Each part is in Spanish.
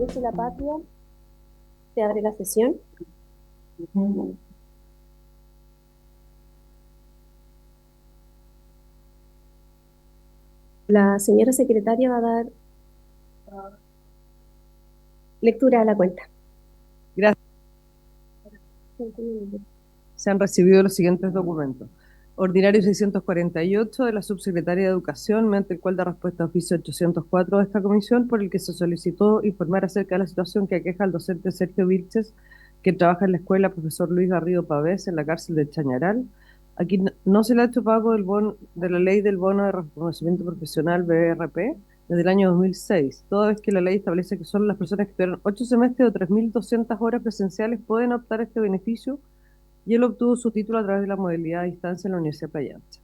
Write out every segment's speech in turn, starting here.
Derecho y la Patria, se abre la sesión. La señora secretaria va a dar lectura a la cuenta. Gracias. Se han recibido los siguientes documentos. Ordinario 648 de la Subsecretaría de Educación, mediante el cual da respuesta a oficio 804 de esta comisión, por el que se solicitó informar acerca de la situación que aqueja al docente Sergio Vilches, que trabaja en la escuela profesor Luis Garrido Pavés, en la cárcel de Chañaral. Aquí no se le ha hecho pago de la ley del bono de reconocimiento profesional BRP desde el año 2006, toda vez que la ley establece que solo las personas que tuvieron 8 semestres o 3.200 horas presenciales pueden optar a este beneficio, y él obtuvo su título a través de la modalidad a distancia en la Universidad de Playa Ancha.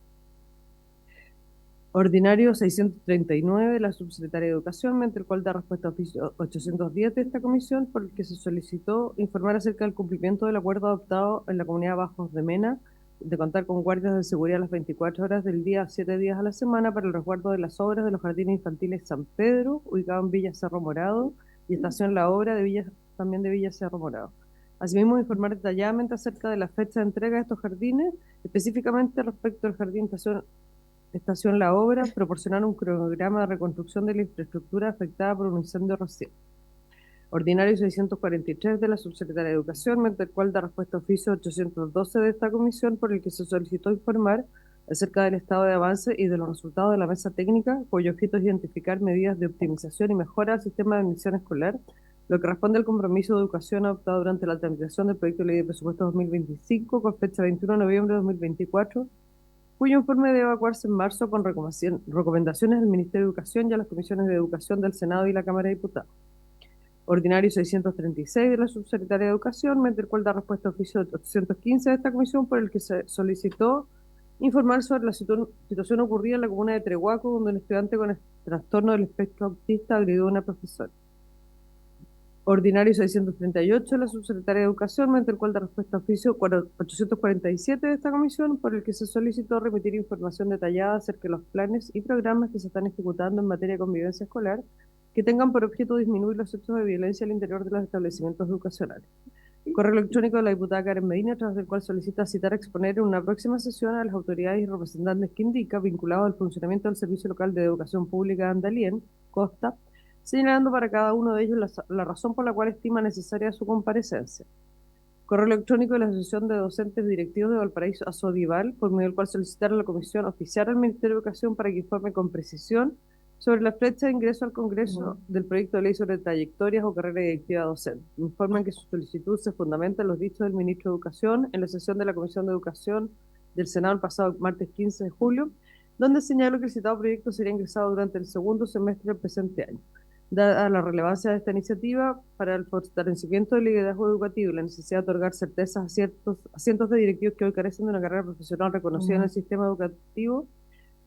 Ordinario 639 de la Subsecretaría de Educación, mediante el cual da respuesta a oficio 810 de esta comisión, por el que se solicitó informar acerca del cumplimiento del acuerdo adoptado en la comunidad Bajos de Mena de contar con guardias de seguridad las 24 horas del día, 7 días a la semana, para el resguardo de las obras de los jardines infantiles San Pedro, ubicado en Villa Cerro Morado, y estación La Obra también de Villa Cerro Morado. Asimismo, informar detalladamente acerca de la fecha de entrega de estos jardines, específicamente respecto al jardín Estación La Obra, proporcionar un cronograma de reconstrucción de la infraestructura afectada por un incendio reciente. Ordinario 643 de la Subsecretaría de Educación, mediante el cual da respuesta a oficio 812 de esta comisión, por el que se solicitó informar acerca del estado de avance y de los resultados de la mesa técnica, cuyo objeto es identificar medidas de optimización y mejora del sistema de admisión escolar, lo que responde al compromiso de educación adoptado durante la tramitación del proyecto de ley de presupuesto 2025, con fecha 21 de noviembre de 2024, cuyo informe debe evacuarse en marzo con recomendaciones del Ministerio de Educación y a las comisiones de Educación del Senado y la Cámara de Diputados. Ordinario 636 de la Subsecretaría de Educación, mediante el cual da respuesta a oficio 815 de esta comisión, por el que se solicitó informar sobre la situación ocurrida en la comuna de Trehuaco, donde un estudiante con el trastorno del espectro autista agredió a una profesora. Ordinario 638 de la Subsecretaría de Educación, mediante el cual da respuesta a oficio 847 de esta comisión, por el que se solicitó remitir información detallada acerca de los planes y programas que se están ejecutando en materia de convivencia escolar, que tengan por objeto disminuir los hechos de violencia al interior de los establecimientos educacionales. Correo electrónico de la diputada Karen Medina, a través del cual solicita citar a exponer en una próxima sesión a las autoridades y representantes que indica, vinculados al funcionamiento del Servicio Local de Educación Pública de Andalien, Costa, señalando para cada uno de ellos la razón por la cual estima necesaria su comparecencia. Correo electrónico de la Asociación de Docentes Directivos de Valparaíso, ASODIVAL, por medio del cual solicitar a la Comisión oficial al Ministerio de Educación para que informe con precisión sobre la fecha de ingreso al Congreso del proyecto de ley sobre trayectorias o carrera directiva docente. Informan que su solicitud se fundamenta en los dichos del Ministro de Educación en la sesión de la Comisión de Educación del Senado el pasado martes 15 de julio, donde señaló que el citado proyecto sería ingresado durante el segundo semestre del presente año. Dada la relevancia de esta iniciativa para el fortalecimiento del liderazgo educativo y la necesidad de otorgar certezas a cientos de directivos que hoy carecen de una carrera profesional reconocida en el sistema educativo,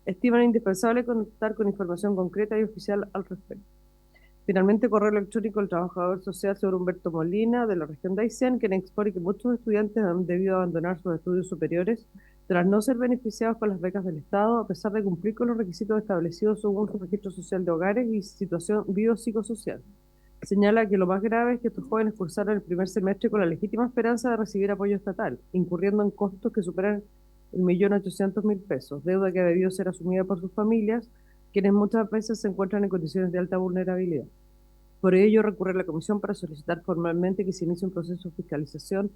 estiman indispensable contar con información concreta y oficial al respecto. Finalmente, correo electrónico del trabajador social señor Humberto Molina, de la región de Aysén, quien expone que muchos estudiantes han debido abandonar sus estudios superiores tras no ser beneficiados con las becas del Estado, a pesar de cumplir con los requisitos establecidos según su registro social de hogares y situación biopsicosocial. Señala que lo más grave es que estos jóvenes cursaron el primer semestre con la legítima esperanza de recibir apoyo estatal, incurriendo en costos que superan el 1.800.000 pesos, deuda que ha debido ser asumida por sus familias, quienes muchas veces se encuentran en condiciones de alta vulnerabilidad. Por ello, recurre a la Comisión para solicitar formalmente que se inicie un proceso de fiscalización,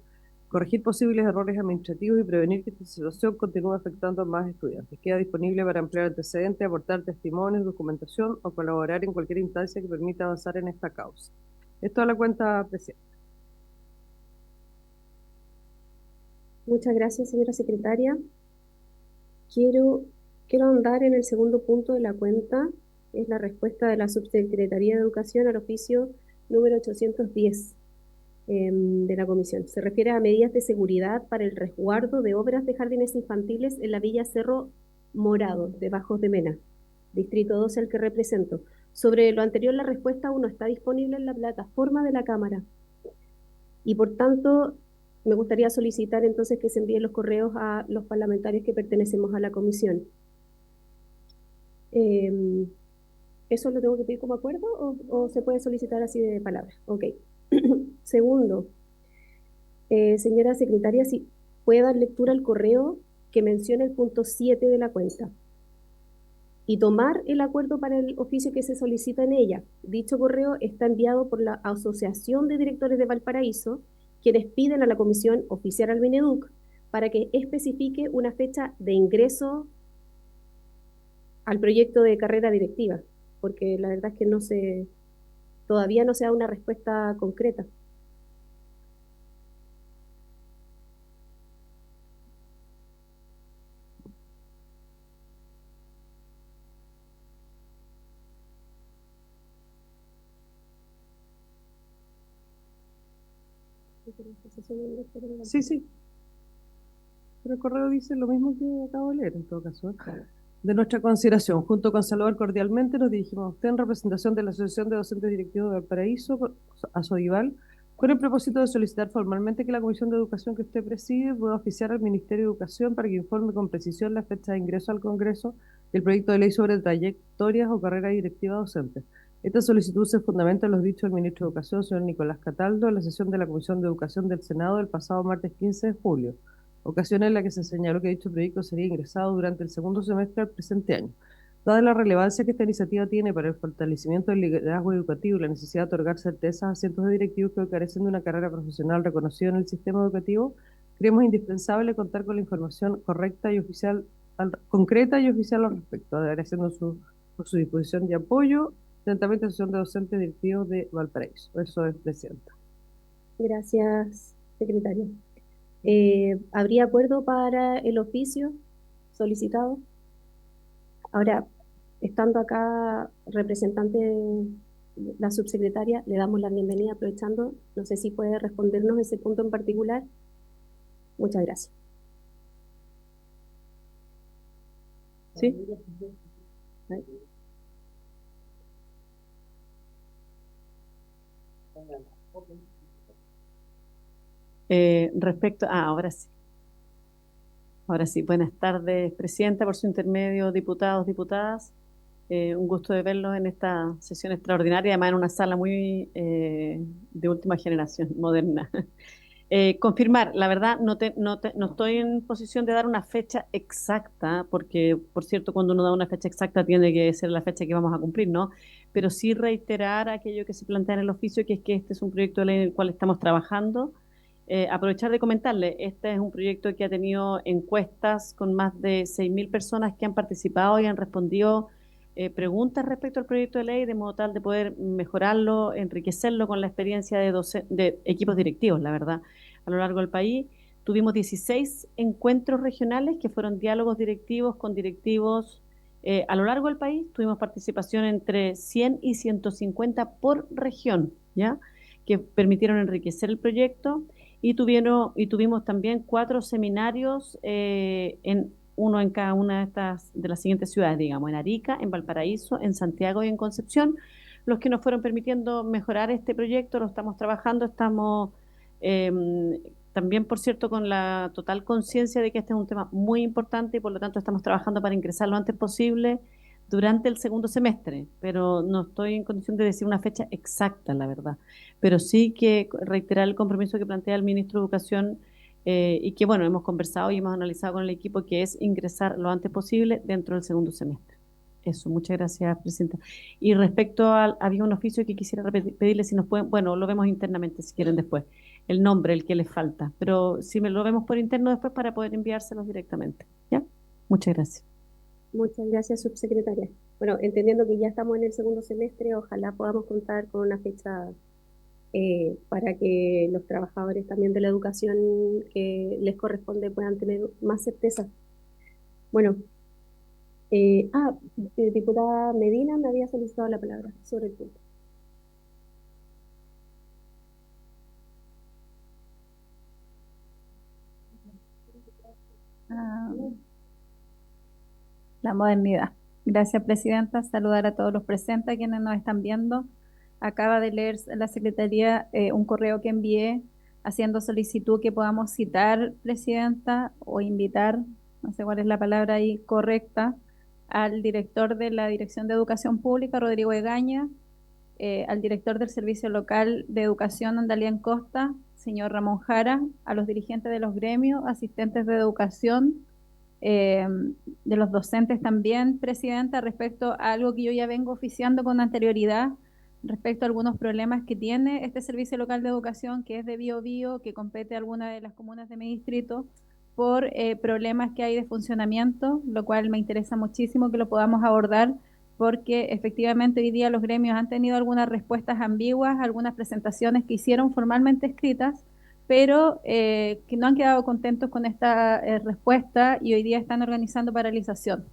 corregir posibles errores administrativos y prevenir que esta situación continúe afectando a más estudiantes. Queda disponible para ampliar antecedentes, aportar testimonios, documentación o colaborar en cualquier instancia que permita avanzar en esta causa. Esto a la cuenta, presidenta. Muchas gracias, señora secretaria. Quiero ahondar en el segundo punto de la cuenta, es la respuesta de la Subsecretaría de Educación al oficio número 810 de la comisión. Se refiere a medidas de seguridad para el resguardo de obras de jardines infantiles en la Villa Cerro Morado, de Bajos de Mena, distrito 12 al que represento. Sobre lo anterior, la respuesta aún no está disponible en la plataforma de la Cámara. Y por tanto, me gustaría solicitar entonces que se envíen los correos a los parlamentarios que pertenecemos a la comisión. ¿Eso lo tengo que pedir como acuerdo o se puede solicitar así de palabra? Ok. Segundo, señora secretaria, si puede dar lectura al correo que menciona el punto 7 de la cuenta y tomar el acuerdo para el oficio que se solicita en ella. Dicho correo está enviado por la Asociación de Directores de Valparaíso, quienes piden a la Comisión Oficial al Mineduc para que especifique una fecha de ingreso al proyecto de carrera directiva, porque la verdad es que todavía no se da una respuesta concreta. Sí, sí, pero el correo dice lo mismo que acabo de leer en todo caso. De nuestra consideración, junto con saludar cordialmente, nos dirigimos a usted en representación de la Asociación de Docentes Directivos de Valparaíso, ASODIVAL, con el propósito de solicitar formalmente que la Comisión de Educación que usted preside pueda oficiar al Ministerio de Educación para que informe con precisión la fecha de ingreso al Congreso del proyecto de ley sobre trayectorias o carrera directiva docente. Esta solicitud se fundamenta en los dichos del Ministro de Educación, señor Nicolás Cataldo, en la sesión de la Comisión de Educación del Senado del pasado martes 15 de julio, ocasión en la que se señaló que dicho proyecto sería ingresado durante el segundo semestre del presente año. Dada la relevancia que esta iniciativa tiene para el fortalecimiento del liderazgo educativo y la necesidad de otorgar certezas a cientos de directivos que carecen de una carrera profesional reconocida en el sistema educativo, creemos indispensable contar con la información correcta y oficial, concreta y oficial al respecto, agradeciendo por su disposición y apoyo. Atentamente, Asociación de Docentes Directivos de Valparaíso. Eso es, Presidenta. Gracias, secretaria. ¿Habría acuerdo para el oficio solicitado? Ahora, estando acá representante de la subsecretaria, le damos la bienvenida aprovechando. No sé si puede respondernos ese punto en particular. Muchas gracias. ¿Sí? Ahora sí. Ahora sí, buenas tardes, Presidenta, por su intermedio, diputados, diputadas. Un gusto de verlos en esta sesión extraordinaria, además en una sala muy de última generación, moderna. Confirmar, la verdad, no estoy en posición de dar una fecha exacta, porque, por cierto, cuando uno da una fecha exacta tiene que ser la fecha que vamos a cumplir, ¿no? Pero sí reiterar aquello que se plantea en el oficio, que es que este es un proyecto de ley en el cual estamos trabajando. Aprovechar de comentarle, este es un proyecto que ha tenido encuestas con más de 6.000 personas que han participado y han respondido preguntas respecto al proyecto de ley, de modo tal de poder mejorarlo, enriquecerlo con la experiencia de equipos directivos, la verdad, a lo largo del país. Tuvimos 16 encuentros regionales que fueron diálogos directivos con directivos a lo largo del país. Tuvimos participación entre 100 y 150 por región, ¿ya? Que permitieron enriquecer el proyecto y tuvimos también 4 seminarios uno en cada una de las siguientes ciudades, digamos, en Arica, en Valparaíso, en Santiago y en Concepción, los que nos fueron permitiendo mejorar este proyecto. Lo estamos trabajando, estamos eh, también, por cierto, con la total conciencia de que este es un tema muy importante y por lo tanto estamos trabajando para ingresar lo antes posible durante el segundo semestre, pero no estoy en condición de decir una fecha exacta, la verdad. Pero sí que reiterar el compromiso que plantea el ministro de Educación y que, bueno, hemos conversado y hemos analizado con el equipo, que es ingresar lo antes posible dentro del segundo semestre. Eso, muchas gracias, Presidenta. Y respecto había un oficio que quisiera pedirle si nos pueden, bueno, lo vemos internamente si quieren después, el nombre, el que les falta, pero si me lo vemos por interno después para poder enviárselos directamente. ¿Ya? Muchas gracias. Muchas gracias, subsecretaria. Bueno, entendiendo que ya estamos en el segundo semestre, ojalá podamos contar con una fecha para que los trabajadores también de la educación que les corresponde puedan tener más certeza. Bueno, diputada Medina me había solicitado la palabra sobre el punto. Ah, la modernidad. Gracias, Presidenta. Saludar a todos los presentes, a quienes nos están viendo. Acaba de leer la Secretaría un correo que envié haciendo solicitud que podamos citar, Presidenta, o invitar, no sé cuál es la palabra ahí correcta, al director de la Dirección de Educación Pública, Rodrigo Egaña, al director del Servicio Local de Educación, Andalien Costa, señor Ramón Jara, a los dirigentes de los gremios, asistentes de educación, de los docentes también, Presidenta, respecto a algo que yo ya vengo oficiando con anterioridad, respecto a algunos problemas que tiene este Servicio Local de Educación, que es de Biobío, que compete a alguna de las comunas de mi distrito, por problemas que hay de funcionamiento, lo cual me interesa muchísimo que lo podamos abordar, porque efectivamente hoy día los gremios han tenido algunas respuestas ambiguas, algunas presentaciones que hicieron formalmente escritas, pero que no han quedado contentos con esta respuesta y hoy día están organizando paralización.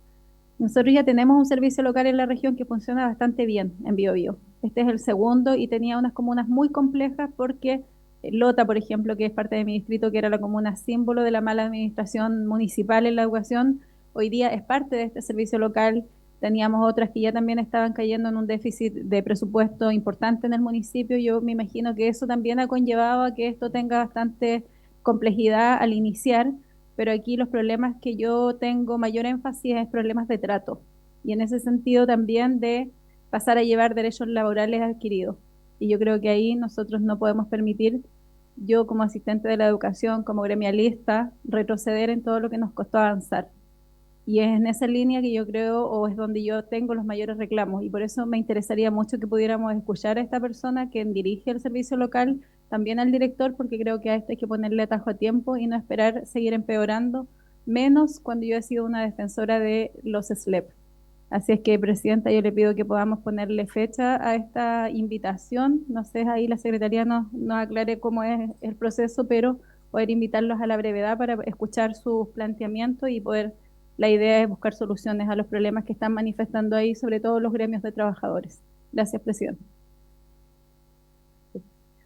Nosotros ya tenemos un servicio local en la región que funciona bastante bien en Biobío. Este es el segundo y tenía unas comunas muy complejas porque Lota, por ejemplo, que es parte de mi distrito, que era la comuna símbolo de la mala administración municipal en la educación, hoy día es parte de este servicio local. Teníamos otras que ya también estaban cayendo en un déficit de presupuesto importante en el municipio. Yo me imagino que eso también ha conllevado a que esto tenga bastante complejidad al iniciar, pero aquí los problemas que yo tengo mayor énfasis es problemas de trato y en ese sentido también de pasar a llevar derechos laborales adquiridos. Y yo creo que ahí nosotros no podemos permitir, yo como asistente de la educación, como gremialista, retroceder en todo lo que nos costó avanzar. Y es en esa línea que yo creo, o es donde yo tengo los mayores reclamos. Y por eso me interesaría mucho que pudiéramos escuchar a esta persona que dirige el servicio local, también al director, porque creo que a esto hay que ponerle atajo a tiempo y no esperar seguir empeorando, menos cuando yo he sido una defensora de los SLEP. Así es que, Presidenta, yo le pido que podamos ponerle fecha a esta invitación. No sé, ahí la Secretaría nos aclare cómo es el proceso, pero poder invitarlos a la brevedad para escuchar sus planteamientos y poder, la idea es buscar soluciones a los problemas que están manifestando ahí, sobre todo los gremios de trabajadores. Gracias, Presidenta.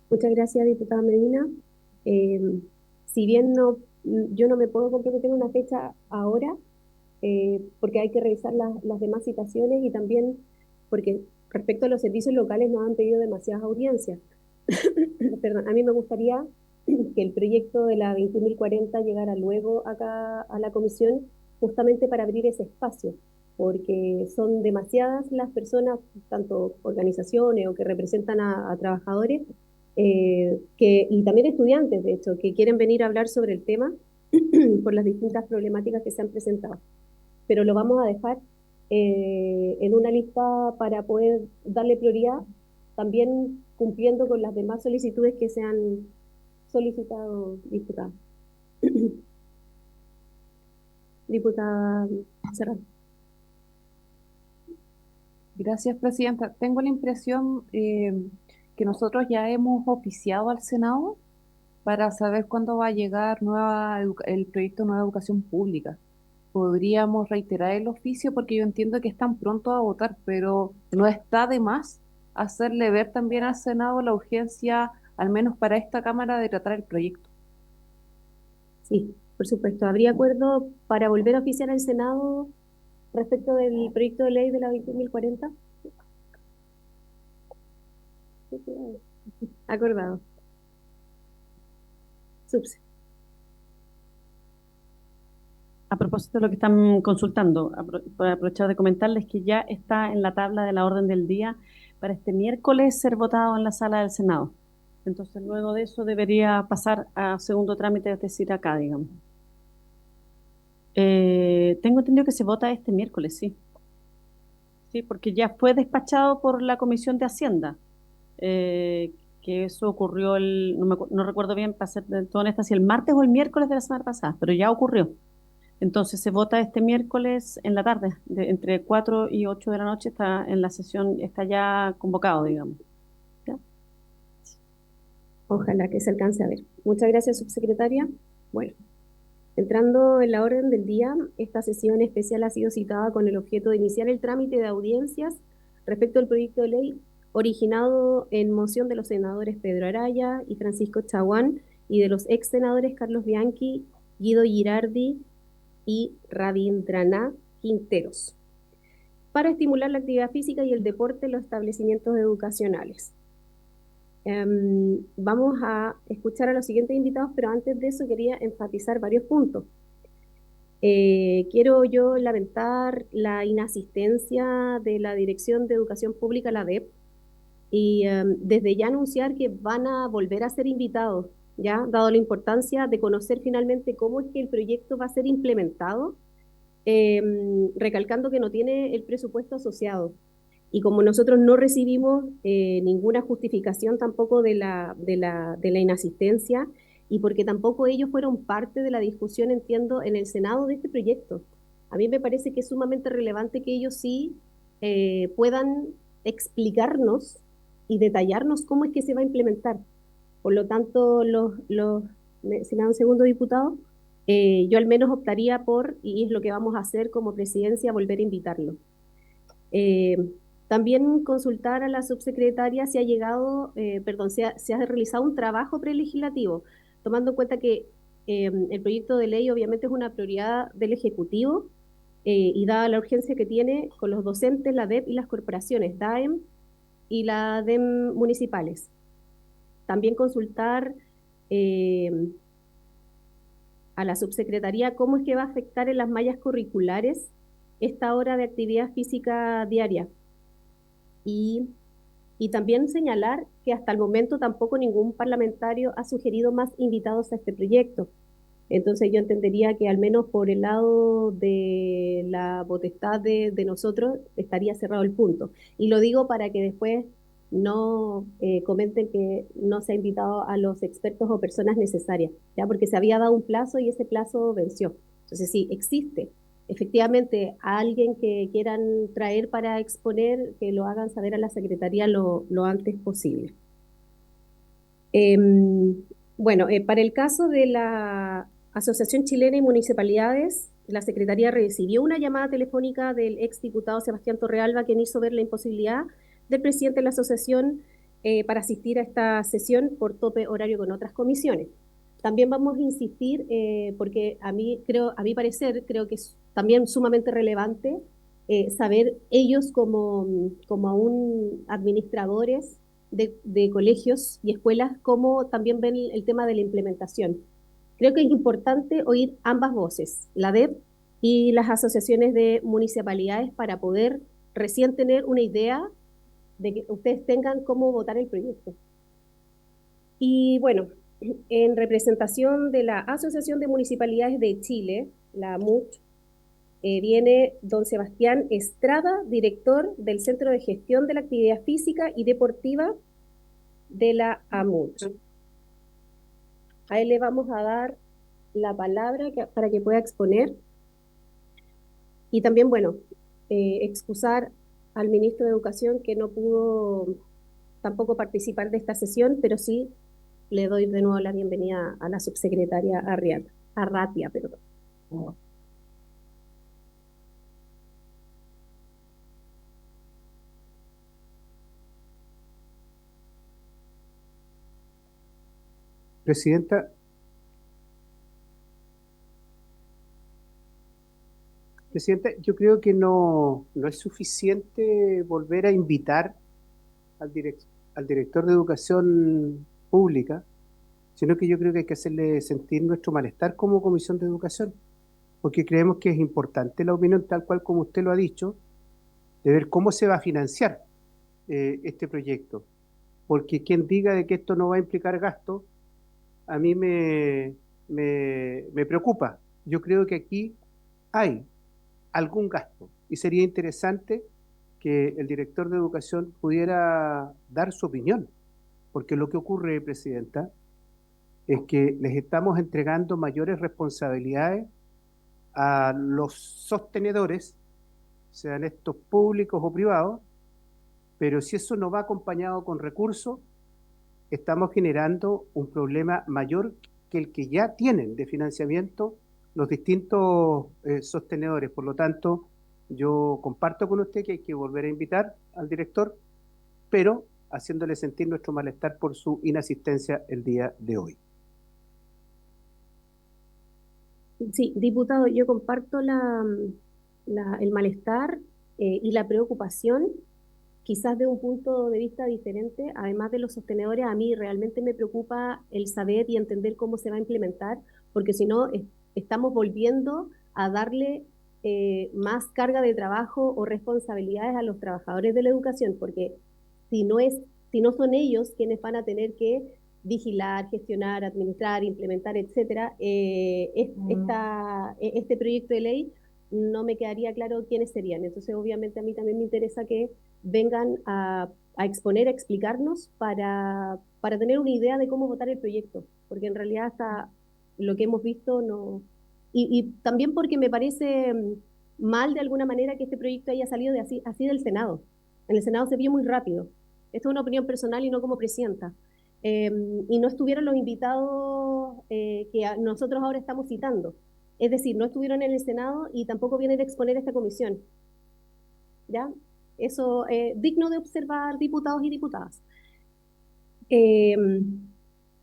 Muchas gracias, diputada Medina. Si bien yo no me puedo comprometer una fecha ahora, porque hay que revisar las demás citaciones y también porque respecto a los servicios locales nos han pedido demasiadas audiencias. Perdón, a mí me gustaría que el proyecto de la 21.040 llegara luego acá a la comisión, justamente para abrir ese espacio, porque son demasiadas las personas, tanto organizaciones o que representan a trabajadores, y también estudiantes, de hecho, que quieren venir a hablar sobre el tema por las distintas problemáticas que se han presentado. Pero lo vamos a dejar en una lista para poder darle prioridad, también cumpliendo con las demás solicitudes que se han solicitado, diputada. Diputada Serrano. Gracias, Presidenta. Tengo la impresión que nosotros ya hemos oficiado al Senado para saber cuándo va a llegar el proyecto de Nueva Educación Pública. Podríamos reiterar el oficio porque yo entiendo que están pronto a votar, pero no está de más hacerle ver también al Senado la urgencia, al menos para esta Cámara, de tratar el proyecto. Sí, por supuesto. ¿Habría acuerdo para volver a oficiar al Senado respecto del proyecto de ley de la 21.040? Acordado. Subse. A propósito de lo que están consultando, para aprovechar de comentarles que ya está en la tabla de la orden del día para este miércoles ser votado en la sala del Senado. Entonces, luego de eso debería pasar a segundo trámite, es decir, acá, digamos. Tengo entendido que se vota este miércoles, sí. Sí, porque ya fue despachado por la Comisión de Hacienda, que eso ocurrió no recuerdo bien, para ser del todo honesta, si el martes o el miércoles de la semana pasada, pero ya ocurrió. Entonces se vota este miércoles en la tarde, entre 4 y 8 de la noche, está en la sesión, está ya convocado, digamos. ¿Ya? Ojalá que se alcance a ver. Muchas gracias, subsecretaria. Bueno, entrando en la orden del día, esta sesión especial ha sido citada con el objeto de iniciar el trámite de audiencias respecto al proyecto de ley originado en moción de los senadores Pedro Araya y Francisco Chaguán y de los ex senadores Carlos Bianchi, Guido Girardi y Rabindranath Quinteros, para estimular la actividad física y el deporte en los establecimientos educacionales. Vamos a escuchar a los siguientes invitados, pero antes de eso quería enfatizar varios puntos. Quiero yo lamentar la inasistencia de la Dirección de Educación Pública, la DEP, y desde ya anunciar que van a volver a ser invitados, ya, dado la importancia de conocer finalmente cómo es que el proyecto va a ser implementado, recalcando que no tiene el presupuesto asociado. Y como nosotros no recibimos ninguna justificación tampoco de la inasistencia, y porque tampoco ellos fueron parte de la discusión, entiendo, en el Senado de este proyecto. A mí me parece que es sumamente relevante que ellos sí puedan explicarnos y detallarnos cómo es que se va a implementar. Por lo tanto, si me da un segundo, diputado, yo al menos optaría por, y es lo que vamos a hacer como presidencia, volver a invitarlo. Eh, También consultar a la subsecretaria si ha llegado, perdón, si ha realizado un trabajo prelegislativo, tomando en cuenta que el proyecto de ley obviamente es una prioridad del Ejecutivo, y dada la urgencia que tiene con los docentes, la DEP y las corporaciones, DAEM y la DEM municipales. También consultar eh, a la subsecretaría cómo es que va a afectar en las mallas curriculares esta hora de actividad física diaria. Y, y también señalar que hasta el momento tampoco ningún parlamentario ha sugerido más invitados a este proyecto. Entonces yo entendería que al menos por el lado de la potestad de nosotros estaría cerrado el punto. Y lo digo para que después no comenten que no se ha invitado a los expertos o personas necesarias, ¿ya? Porque se había dado un plazo y ese plazo venció. Entonces sí, existe. Efectivamente, a alguien que quieran traer para exponer, que lo hagan saber a la Secretaría lo antes posible. Bueno, para el caso de la Asociación Chilena y Municipalidades, la Secretaría recibió una llamada telefónica del exdiputado Sebastián Torrealba, quien hizo ver la imposibilidad del presidente de la asociación para asistir a esta sesión por tope horario con otras comisiones. También vamos a insistir, porque a mi parecer, creo que es también sumamente relevante saber ellos como aún administradores de colegios y escuelas, cómo también ven el tema de la implementación. Creo que es importante oír ambas voces, la DEP y las asociaciones de municipalidades, para poder recién tener una idea de que ustedes tengan cómo votar el proyecto. Y bueno, en representación de la Asociación de Municipalidades de Chile, la AMUCH, viene don Sebastián Estrada, director del Centro de Gestión de la Actividad Física y Deportiva de la AMUCH. A él le vamos a dar la palabra para que pueda exponer. Y también, bueno, excusar al ministro de Educación, que no pudo tampoco participar de esta sesión, pero sí le doy de nuevo la bienvenida a la subsecretaria Arratia, perdón. Presidenta, yo creo que no es suficiente volver a invitar al, al director de Educación Pública, sino que yo creo que hay que hacerle sentir nuestro malestar como Comisión de Educación, porque creemos que es importante la opinión, tal cual como usted lo ha dicho, de ver cómo se va a financiar este proyecto. Porque quien diga de que esto no va a implicar gasto, a mí me preocupa. Yo creo que aquí hay algún gasto y sería interesante que el director de educación pudiera dar su opinión, porque lo que ocurre, Presidenta, es que les estamos entregando mayores responsabilidades a los sostenedores, sean estos públicos o privados, pero si eso no va acompañado con recursos, estamos generando un problema mayor que el que ya tienen de financiamiento los distintos sostenedores. Por lo tanto, yo comparto con usted que hay que volver a invitar al director, pero haciéndole sentir nuestro malestar por su inasistencia el día de hoy. Sí, diputado, yo comparto el malestar y la preocupación, quizás de un punto de vista diferente. Además de los sostenedores, a mí realmente me preocupa el saber y entender cómo se va a implementar, porque si no, estamos volviendo a darle más carga de trabajo o responsabilidades a los trabajadores de la educación, porque si no son ellos quienes van a tener que vigilar, gestionar, administrar, implementar, etcétera, este proyecto de ley no me quedaría claro quiénes serían. Entonces, obviamente, a mí también me interesa que vengan a exponer, a explicarnos para tener una idea de cómo votar el proyecto, porque en realidad hasta lo que hemos visto no... Y también porque me parece mal de alguna manera que este proyecto haya salido de así del Senado. En el Senado se vio muy rápido. Esto es una opinión personal y no como presidenta. Y no estuvieron los invitados nosotros ahora estamos citando. Es decir, no estuvieron en el Senado y tampoco vienen a exponer esta comisión. ¿Ya? Eso es digno de observar, diputados y diputadas. Eh,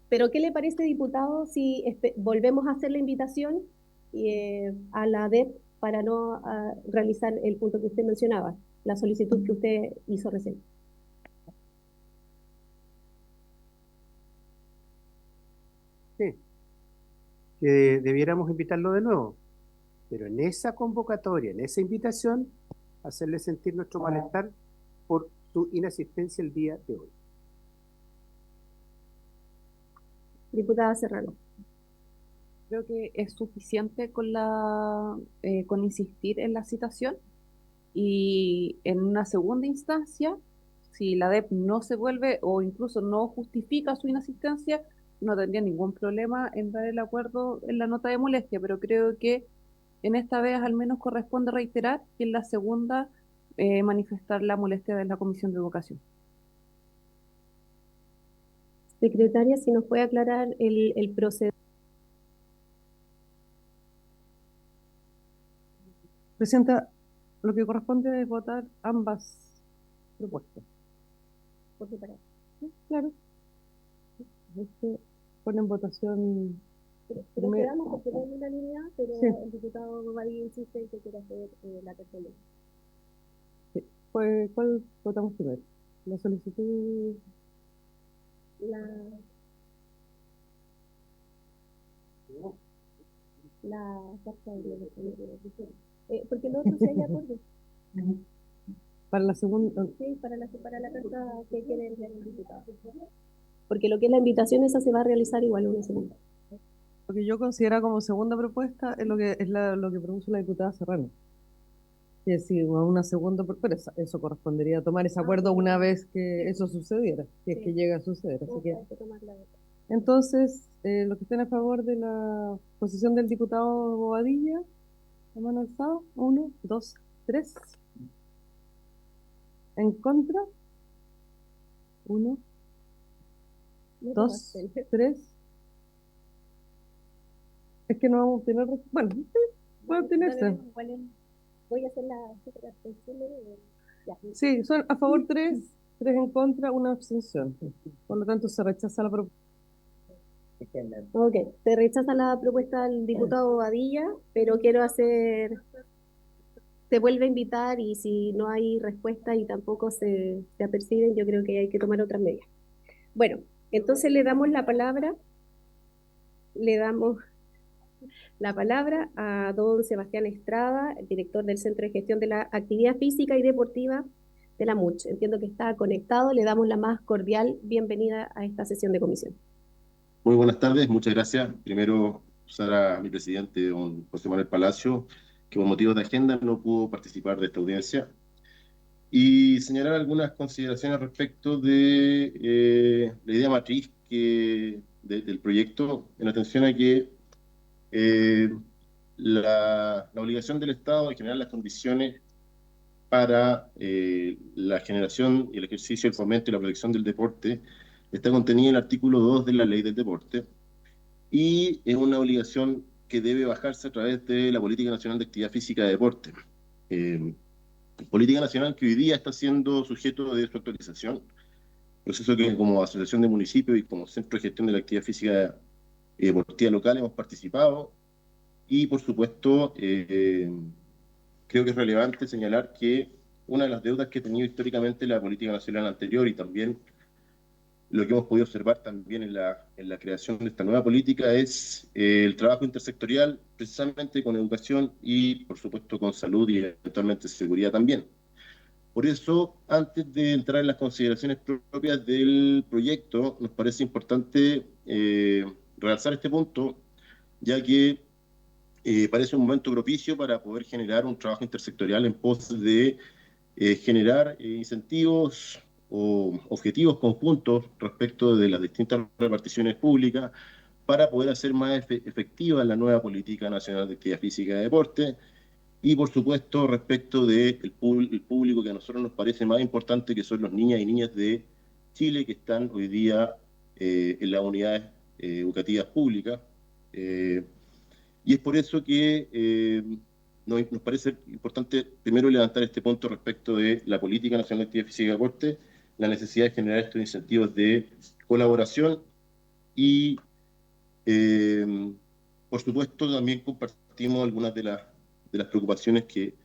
pero, ¿qué le parece, diputado, si volvemos a hacer la invitación a la DEP para no realizar el punto que usted mencionaba, la solicitud que usted hizo recién? Sí, que debiéramos invitarlo de nuevo, pero en esa convocatoria, en esa invitación, hacerle sentir nuestro malestar por su inasistencia el día de hoy. Diputada Serrano. Creo que es suficiente con insistir en la citación y en una segunda instancia, si la DEP no se vuelve o incluso no justifica su inasistencia, no tendría ningún problema en dar el acuerdo en la nota de molestia, pero creo que en esta vez al menos corresponde reiterar y en la segunda manifestar la molestia de la Comisión de Educación. Secretaria, si nos puede aclarar el procedimiento. Presidenta, lo que corresponde es votar ambas propuestas. Por separado. ¿Sí? Claro. Pone en votación. Pero quedamos porque no hay unanimidad, pero sí. El diputado Bobadilla insiste en que quiere hacer la tercera. Sí. ¿Cuál votamos primero? La solicitud. La carta de porque el otro se haya acuerdo. Para la segunda. Sí, para la carta que quiere enviar el diputado. Porque lo que es la invitación, esa se va a realizar igual una segunda. Lo que yo considero como segunda propuesta es lo que propuso la diputada Serrano. Es decir, una segunda propuesta, eso correspondería a tomar ese acuerdo una vez que eso sucediera, si es que llega a suceder. Así que, entonces, los que estén a favor de la posición del diputado Bobadilla, la mano alzada, 1, 2, 3. En contra, 1, 2, 3. Es que no vamos a obtener. Bueno, puede obtenerse. Voy a hacer la Sí, son a favor 3, 3 en contra, 1 abstención. Por lo tanto, se rechaza la propuesta. Ok, se rechaza la propuesta del diputado Bobadilla, pero se vuelve a invitar y si no hay respuesta y tampoco se aperciben, yo creo que hay que tomar otras medidas. Bueno, entonces le damos la palabra a don Sebastián Estrada, el director del Centro de Gestión de la Actividad Física y Deportiva de la MUCH. Entiendo que está conectado, le damos la más cordial bienvenida a esta sesión de comisión. Muy buenas tardes, muchas gracias. Primero, usar a mi presidente, don José Manuel Palacio, que por motivos de agenda no pudo participar de esta audiencia, y señalar algunas consideraciones respecto de la idea matriz del proyecto, en atención a que la obligación del Estado de generar las condiciones para la generación y el ejercicio, el fomento y la protección del deporte está contenida en el artículo 2 de la Ley del Deporte, y es una obligación que debe bajarse a través de la Política Nacional de Actividad Física y Deporte. Política nacional que hoy día está siendo sujeto de su actualización, proceso que como Asociación de Municipios y como Centro de Gestión de la Actividad Física y Deportiva Local hemos participado, y por supuesto creo que es relevante señalar que una de las deudas que ha tenido históricamente la política nacional anterior y también lo que hemos podido observar también en la creación de esta nueva política es el trabajo intersectorial, precisamente con educación y, por supuesto, con salud y eventualmente seguridad también. Por eso, antes de entrar en las consideraciones propias del proyecto, nos parece importante realzar este punto, ya que parece un momento propicio para poder generar un trabajo intersectorial en pos de generar incentivos o objetivos conjuntos respecto de las distintas reparticiones públicas para poder hacer más efectiva la nueva Política Nacional de Actividad Física y Deporte, y por supuesto respecto del el público que a nosotros nos parece más importante, que son los niñas y niñas de Chile que están hoy día en las unidades educativas públicas. Y es por eso que nos parece importante primero levantar este punto respecto de la Política Nacional de Actividad Física y Deporte, la necesidad de generar estos incentivos de colaboración y, por supuesto, también compartimos algunas de las preocupaciones que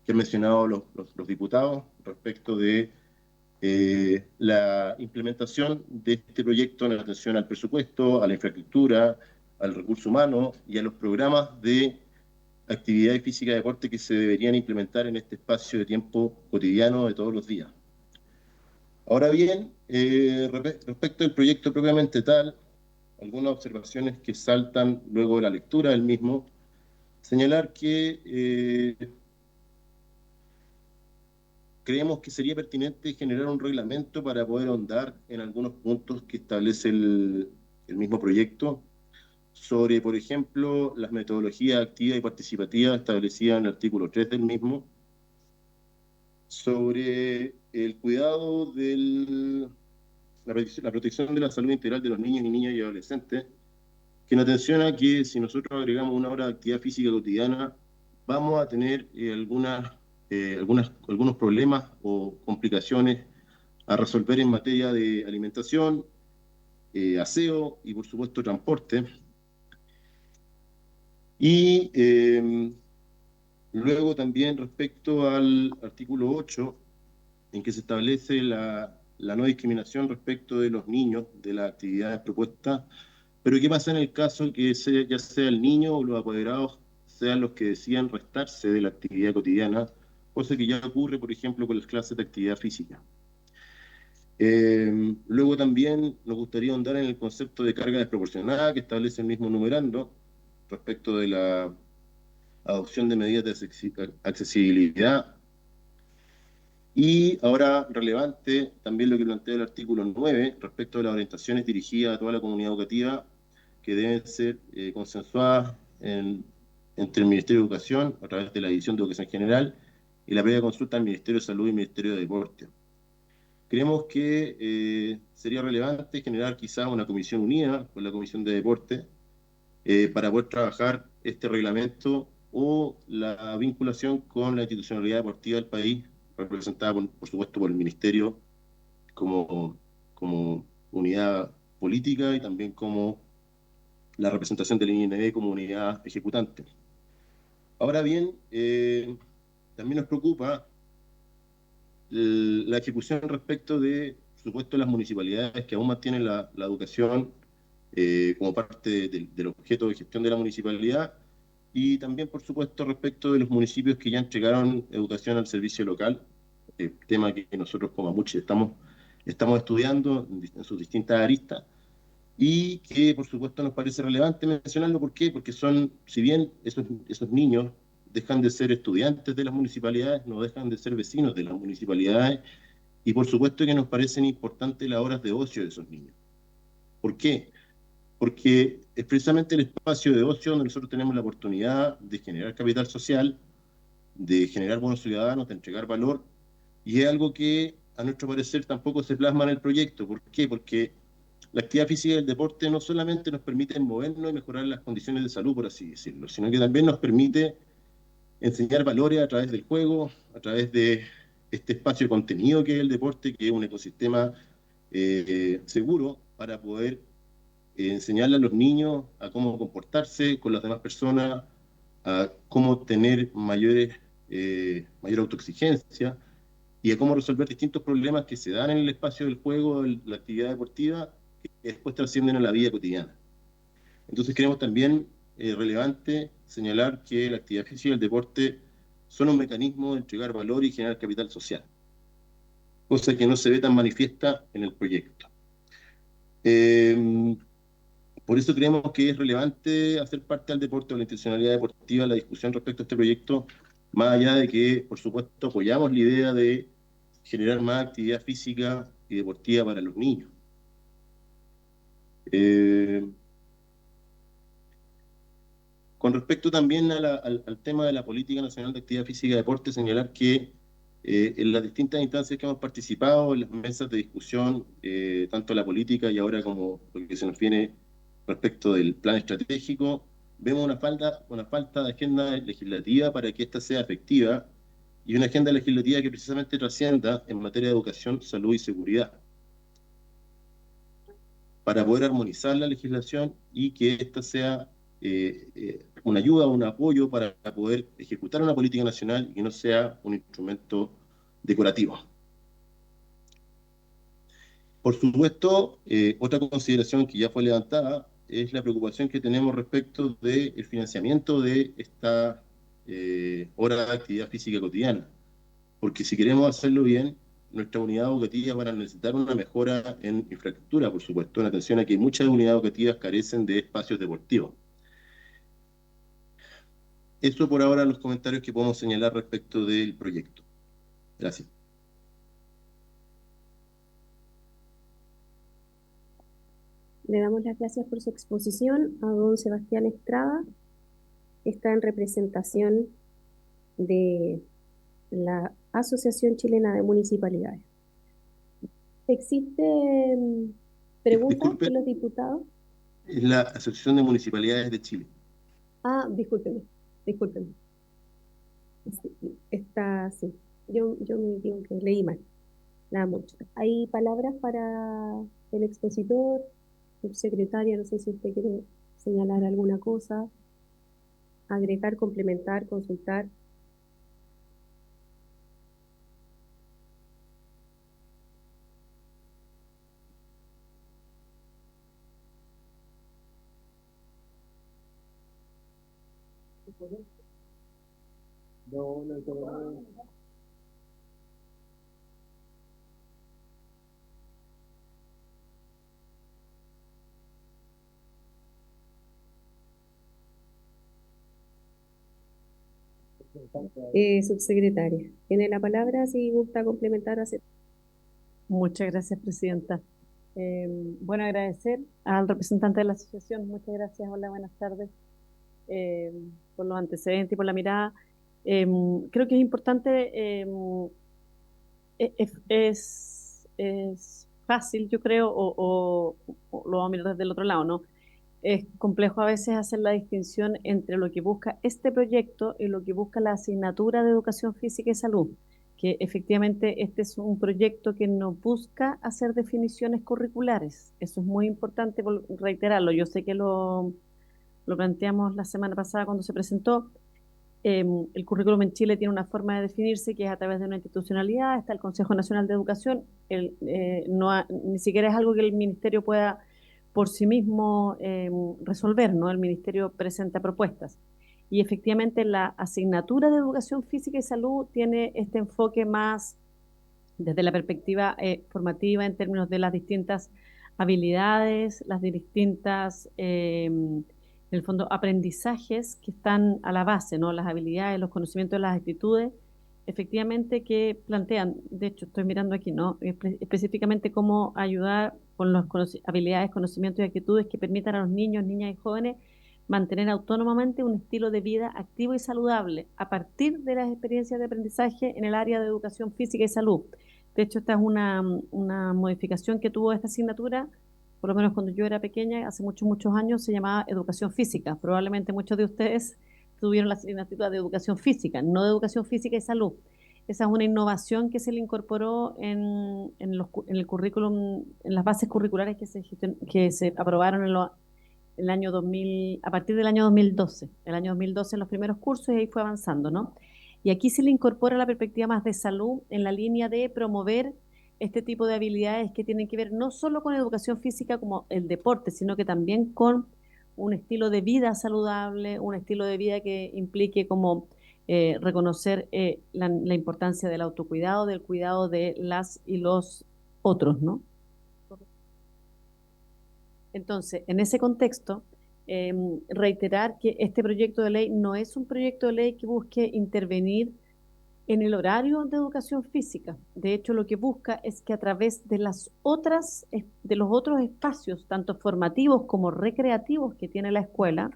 han mencionado los diputados respecto de la implementación de este proyecto en atención al presupuesto, a la infraestructura, al recurso humano y a los programas de actividad física y deporte que se deberían implementar en este espacio de tiempo cotidiano de todos los días. Ahora bien, respecto al proyecto propiamente tal, algunas observaciones que saltan luego de la lectura del mismo, señalar que creemos que sería pertinente generar un reglamento para poder ahondar en algunos puntos que establece el mismo proyecto, sobre, por ejemplo, las metodologías activas y participativas establecidas en el artículo 3 del mismo, sobre el cuidado de la protección de la salud integral de los niños y niñas y adolescentes, que en atención a que si nosotros agregamos una hora de actividad física cotidiana, vamos a tener algunos problemas o complicaciones a resolver en materia de alimentación, aseo y, por supuesto, transporte. Y luego también respecto al artículo 8, en que se establece la no discriminación respecto de los niños, de las actividades propuestas, pero ¿qué pasa en el caso que ya sea el niño o los apoderados sean los que decidan restarse de la actividad cotidiana, cosa que ya ocurre, por ejemplo, con las clases de actividad física? Luego también nos gustaría ahondar en el concepto de carga desproporcionada que establece el mismo numerando respecto de la adopción de medidas de accesibilidad. Y ahora relevante también lo que plantea el artículo 9 respecto de las orientaciones dirigidas a toda la comunidad educativa que deben ser consensuadas entre el Ministerio de Educación a través de la División de Educación General y la previa consulta al Ministerio de Salud y Ministerio de Deporte. Creemos que sería relevante generar quizás una comisión unida con la Comisión de Deporte para poder trabajar este reglamento o la vinculación con la institucionalidad deportiva del país, representada por supuesto por el Ministerio como unidad política y también como la representación del IND como unidad ejecutante. Ahora bien, también nos preocupa la ejecución respecto de, por supuesto, las municipalidades que aún mantienen la educación como parte del objeto de gestión de la municipalidad, y también, por supuesto, respecto de los municipios que ya entregaron educación al servicio local, tema que nosotros como Amuche estamos estudiando en sus distintas aristas, y que, por supuesto, nos parece relevante mencionarlo. ¿Por qué? Porque si bien esos niños dejan de ser estudiantes de las municipalidades, no dejan de ser vecinos de las municipalidades, y por supuesto que nos parecen importantes las horas de ocio de esos niños. ¿Por qué? Porque es precisamente el espacio de ocio donde nosotros tenemos la oportunidad de generar capital social, de generar buenos ciudadanos, de entregar valor, y es algo que, a nuestro parecer, tampoco se plasma en el proyecto. ¿Por qué? Porque la actividad física y el deporte no solamente nos permite movernos y mejorar las condiciones de salud, por así decirlo, sino que también nos permite enseñar valores a través del juego, a través de este espacio de contenido que es el deporte, que es un ecosistema seguro para poder enseñarle a los niños a cómo comportarse con las demás personas, a cómo tener mayor autoexigencia y a cómo resolver distintos problemas que se dan en el espacio del juego, la actividad deportiva, que después trascienden a la vida cotidiana. Entonces creemos también relevante señalar que la actividad física y el deporte son un mecanismo de entregar valor y generar capital social, cosa que no se ve tan manifiesta en el proyecto. Por eso creemos que es relevante hacer parte del deporte o la intencionalidad deportiva en la discusión respecto a este proyecto, más allá de que, por supuesto, apoyamos la idea de generar más actividad física y deportiva para los niños. Con respecto también al tema de la Política Nacional de Actividad Física y Deporte, señalar que en las distintas instancias que hemos participado, en las mesas de discusión, tanto la política y ahora como lo que se nos viene respecto del plan estratégico, vemos una falta de agenda legislativa para que ésta sea efectiva y una agenda legislativa que precisamente trascienda en materia de educación, salud y seguridad, para poder armonizar la legislación y que ésta sea una ayuda, un apoyo para poder ejecutar una política nacional y que no sea un instrumento decorativo. Por supuesto, otra consideración que ya fue levantada es la preocupación que tenemos respecto del financiamiento de esta hora de actividad física cotidiana, porque si queremos hacerlo bien, nuestras unidades educativas van a necesitar una mejora en infraestructura, por supuesto, en atención a que muchas unidades educativas carecen de espacios deportivos. Eso por ahora los comentarios que podemos señalar respecto del proyecto. Gracias. Le damos las gracias por su exposición a don Sebastián Estrada. Está en representación de la Asociación Chilena de Municipalidades. ¿Existen preguntas Disculpe. de los diputados? Es la Asociación de Municipalidades de Chile. Ah, discúlpeme. Está, sí. Yo me digo que leí mal. Nada mucho. ¿Hay palabras para el expositor, subsecretaria? No sé si usted quiere señalar alguna cosa, agregar, complementar, consultar. Subsecretaria, tiene la palabra si gusta complementar o hacer. Muchas gracias, presidenta. Bueno, agradecer al representante de la asociación. Muchas gracias. Hola, buenas tardes. Por los antecedentes y por la mirada. Creo que es importante, es fácil, yo creo, o lo vamos a mirar desde el otro lado, ¿no? Es complejo a veces hacer la distinción entre lo que busca este proyecto y lo que busca la asignatura de Educación Física y Salud, que efectivamente este es un proyecto que no busca hacer definiciones curriculares. Eso es muy importante reiterarlo. Yo sé que lo planteamos la semana pasada cuando se presentó. El currículum en Chile tiene una forma de definirse que es a través de una institucionalidad. Está el Consejo Nacional de Educación. Ni siquiera es algo que el Ministerio pueda por sí mismo resolver, ¿no? El Ministerio presenta propuestas. Y efectivamente la asignatura de Educación Física y Salud tiene este enfoque más desde la perspectiva formativa en términos de las distintas habilidades, las distintas, en el fondo, aprendizajes que están a la base, ¿no? Las habilidades, los conocimientos, las actitudes, efectivamente que plantean, de hecho estoy mirando aquí, ¿no? Específicamente cómo ayudar con las habilidades, conocimientos y actitudes que permitan a los niños, niñas y jóvenes mantener autónomamente un estilo de vida activo y saludable a partir de las experiencias de aprendizaje en el área de educación física y salud. De hecho, esta es una modificación que tuvo esta asignatura, por lo menos cuando yo era pequeña, hace muchos años, se llamaba educación física. Probablemente muchos de ustedes tuvieron la asignatura de educación física, no de educación física y salud. Esa es una innovación que se le incorporó en el currículum, en las bases curriculares que se aprobaron el año 2000, a partir del año 2012. El año 2012 en los primeros cursos y ahí fue avanzando, ¿no? Y aquí se le incorpora la perspectiva más de salud en la línea de promover este tipo de habilidades que tienen que ver no solo con educación física como el deporte, sino que también con un estilo de vida saludable, un estilo de vida que implique como reconocer la importancia del autocuidado, del cuidado de las y los otros, ¿no? Entonces, en ese contexto, reiterar que este proyecto de ley no es un proyecto de ley que busque intervenir en el horario de educación física. De hecho, lo que busca es que a través de de los otros espacios, tanto formativos como recreativos que tiene la escuela,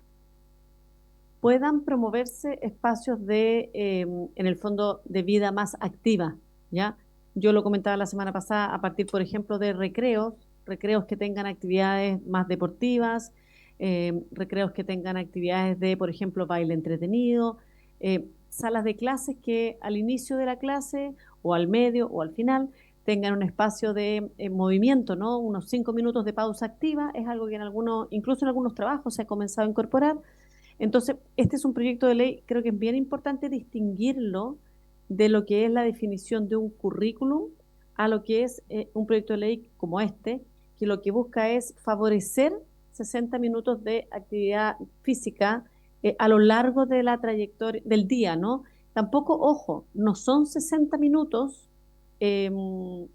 puedan promoverse espacios en el fondo, de vida más activa, ¿ya? Yo lo comentaba la semana pasada, a partir, por ejemplo, de recreos que tengan actividades más deportivas, recreos que tengan actividades de, por ejemplo, baile entretenido, salas de clases que al inicio de la clase o al medio o al final tengan un espacio de movimiento, ¿no? Unos 5 minutos de pausa activa, es algo que incluso en algunos trabajos se ha comenzado a incorporar. Entonces, este es un proyecto de ley, creo que es bien importante distinguirlo de lo que es la definición de un currículum a lo que es un proyecto de ley como este, que lo que busca es favorecer 60 minutos de actividad física a lo largo de la trayectoria del día, ¿no? Tampoco, ojo, no son 60 minutos eh,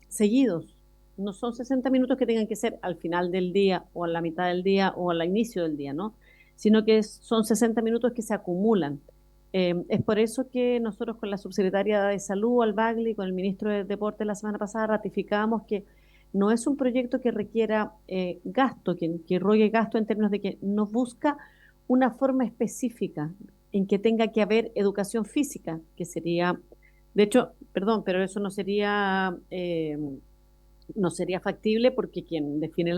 seguidos, no son 60 minutos que tengan que ser al final del día o a la mitad del día o al inicio del día, ¿no? Sino que son 60 minutos que se acumulan. Es por eso que nosotros con la subsecretaria de Salud, Al Bagli, con el ministro de Deporte la semana pasada ratificamos que no es un proyecto que requiera gasto, que rogue gasto en términos de que no busca una forma específica en que tenga que haber educación física, que sería, de hecho, perdón, pero eso no sería factible porque quien define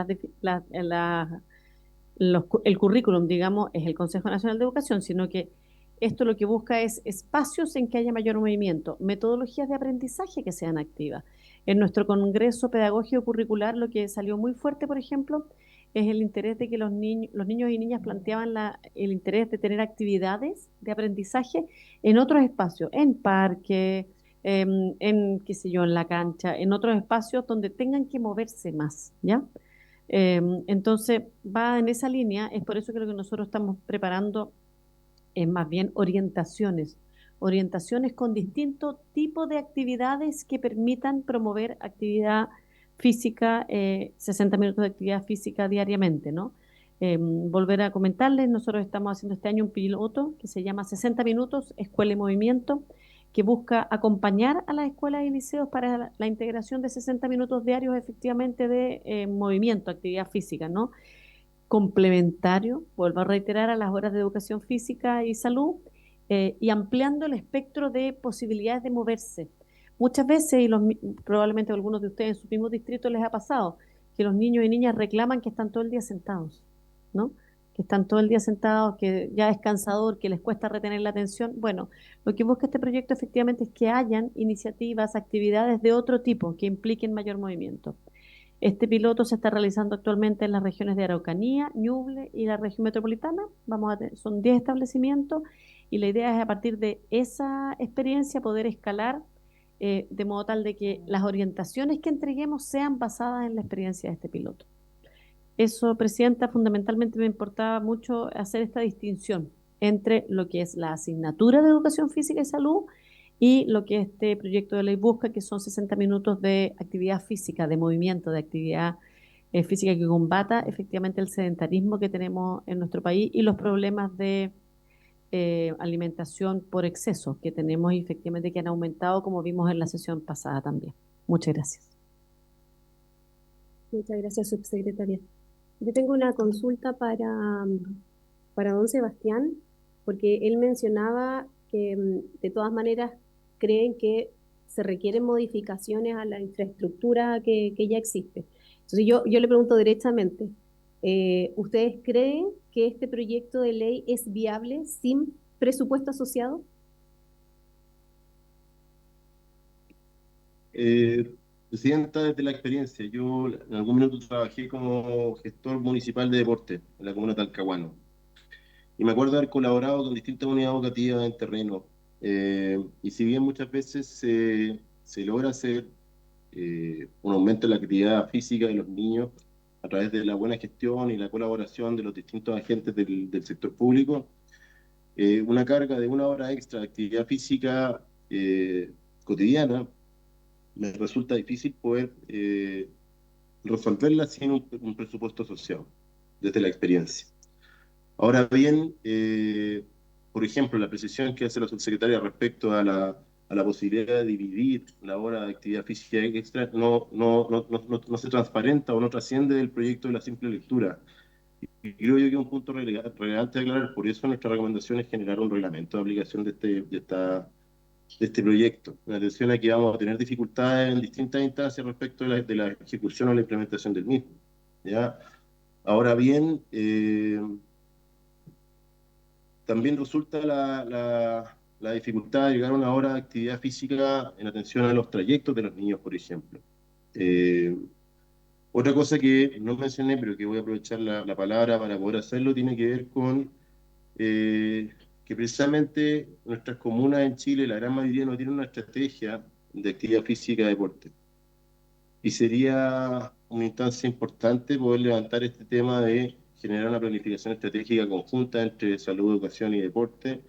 el currículum, digamos, es el Consejo Nacional de Educación, sino que esto lo que busca es espacios en que haya mayor movimiento, metodologías de aprendizaje que sean activas. En nuestro Congreso Pedagógico Curricular lo que salió muy fuerte, por ejemplo, es el interés de que los niños y niñas planteaban el interés de tener actividades de aprendizaje en otros espacios, en parques, qué sé yo, en la cancha, en otros espacios donde tengan que moverse más, ¿ya? Entonces, va en esa línea, es por eso que lo que nosotros estamos preparando es más bien orientaciones con distintos tipos de actividades que permitan promover actividad física, 60 minutos de actividad física diariamente, ¿no? Volver a comentarles, nosotros estamos haciendo este año un piloto que se llama 60 minutos, Escuela y Movimiento, que busca acompañar a las escuelas y liceos para la integración de 60 minutos diarios efectivamente de movimiento, actividad física, ¿no? Complementario, vuelvo a reiterar, a las horas de educación física y salud, y ampliando el espectro de posibilidades de moverse. Muchas veces, probablemente a algunos de ustedes en sus mismos distritos les ha pasado, que los niños y niñas reclaman que están todo el día sentados, ¿no? Que están todo el día sentados, que ya es cansador, que les cuesta retener la atención. Bueno, lo que busca este proyecto efectivamente es que hayan iniciativas, actividades de otro tipo que impliquen mayor movimiento. Este piloto se está realizando actualmente en las regiones de Araucanía, Ñuble y la región metropolitana. Son 10 establecimientos y la idea es a partir de esa experiencia poder escalar de modo tal de que las orientaciones que entreguemos sean basadas en la experiencia de este piloto. Eso, Presidenta, fundamentalmente me importaba mucho hacer esta distinción entre lo que es la asignatura de Educación Física y Salud y lo que este proyecto de ley busca, que son 60 minutos de actividad física, de movimiento, de actividad física que combata efectivamente el sedentarismo que tenemos en nuestro país y los problemas de alimentación por exceso que tenemos y efectivamente que han aumentado, como vimos en la sesión pasada también. Muchas gracias. Muchas gracias, subsecretaria. Yo tengo una consulta para don Sebastián, porque él mencionaba que de todas maneras creen que se requieren modificaciones a la infraestructura que ya existe. Entonces yo le pregunto directamente, ¿ustedes creen que este proyecto de ley es viable sin presupuesto asociado? Presidenta, desde la experiencia, yo en algún minuto trabajé como gestor municipal de deporte en la comuna de Talcahuano. Y me acuerdo haber colaborado con distintas unidades educativas en terreno, y si bien muchas veces se logra hacer un aumento en la actividad física de los niños a través de la buena gestión y la colaboración de los distintos agentes del sector público, una carga de 1 hora extra de actividad física cotidiana, me resulta difícil poder resolverla sin un presupuesto asociado, desde la experiencia. Ahora bien, por ejemplo, la precisión que hace la subsecretaria respecto a la posibilidad de dividir la hora de actividad física extra no se transparenta o no trasciende del proyecto de la simple lectura. Y creo yo que es un punto relevante de aclarar. Por eso nuestra recomendación es generar un reglamento de aplicación de este proyecto. En atención a que vamos a tener dificultades en distintas instancias respecto de la ejecución o la implementación del mismo. ¿Ya? Ahora bien, también resulta la dificultad de llegar a 1 hora de actividad física en atención a los trayectos de los niños, por ejemplo. Otra cosa que no mencioné, pero que voy a aprovechar la palabra para poder hacerlo, tiene que ver con que precisamente nuestras comunas en Chile, la gran mayoría no tienen una estrategia de actividad física y deporte. Y sería una instancia importante poder levantar este tema de generar una planificación estratégica conjunta entre salud, educación y deporte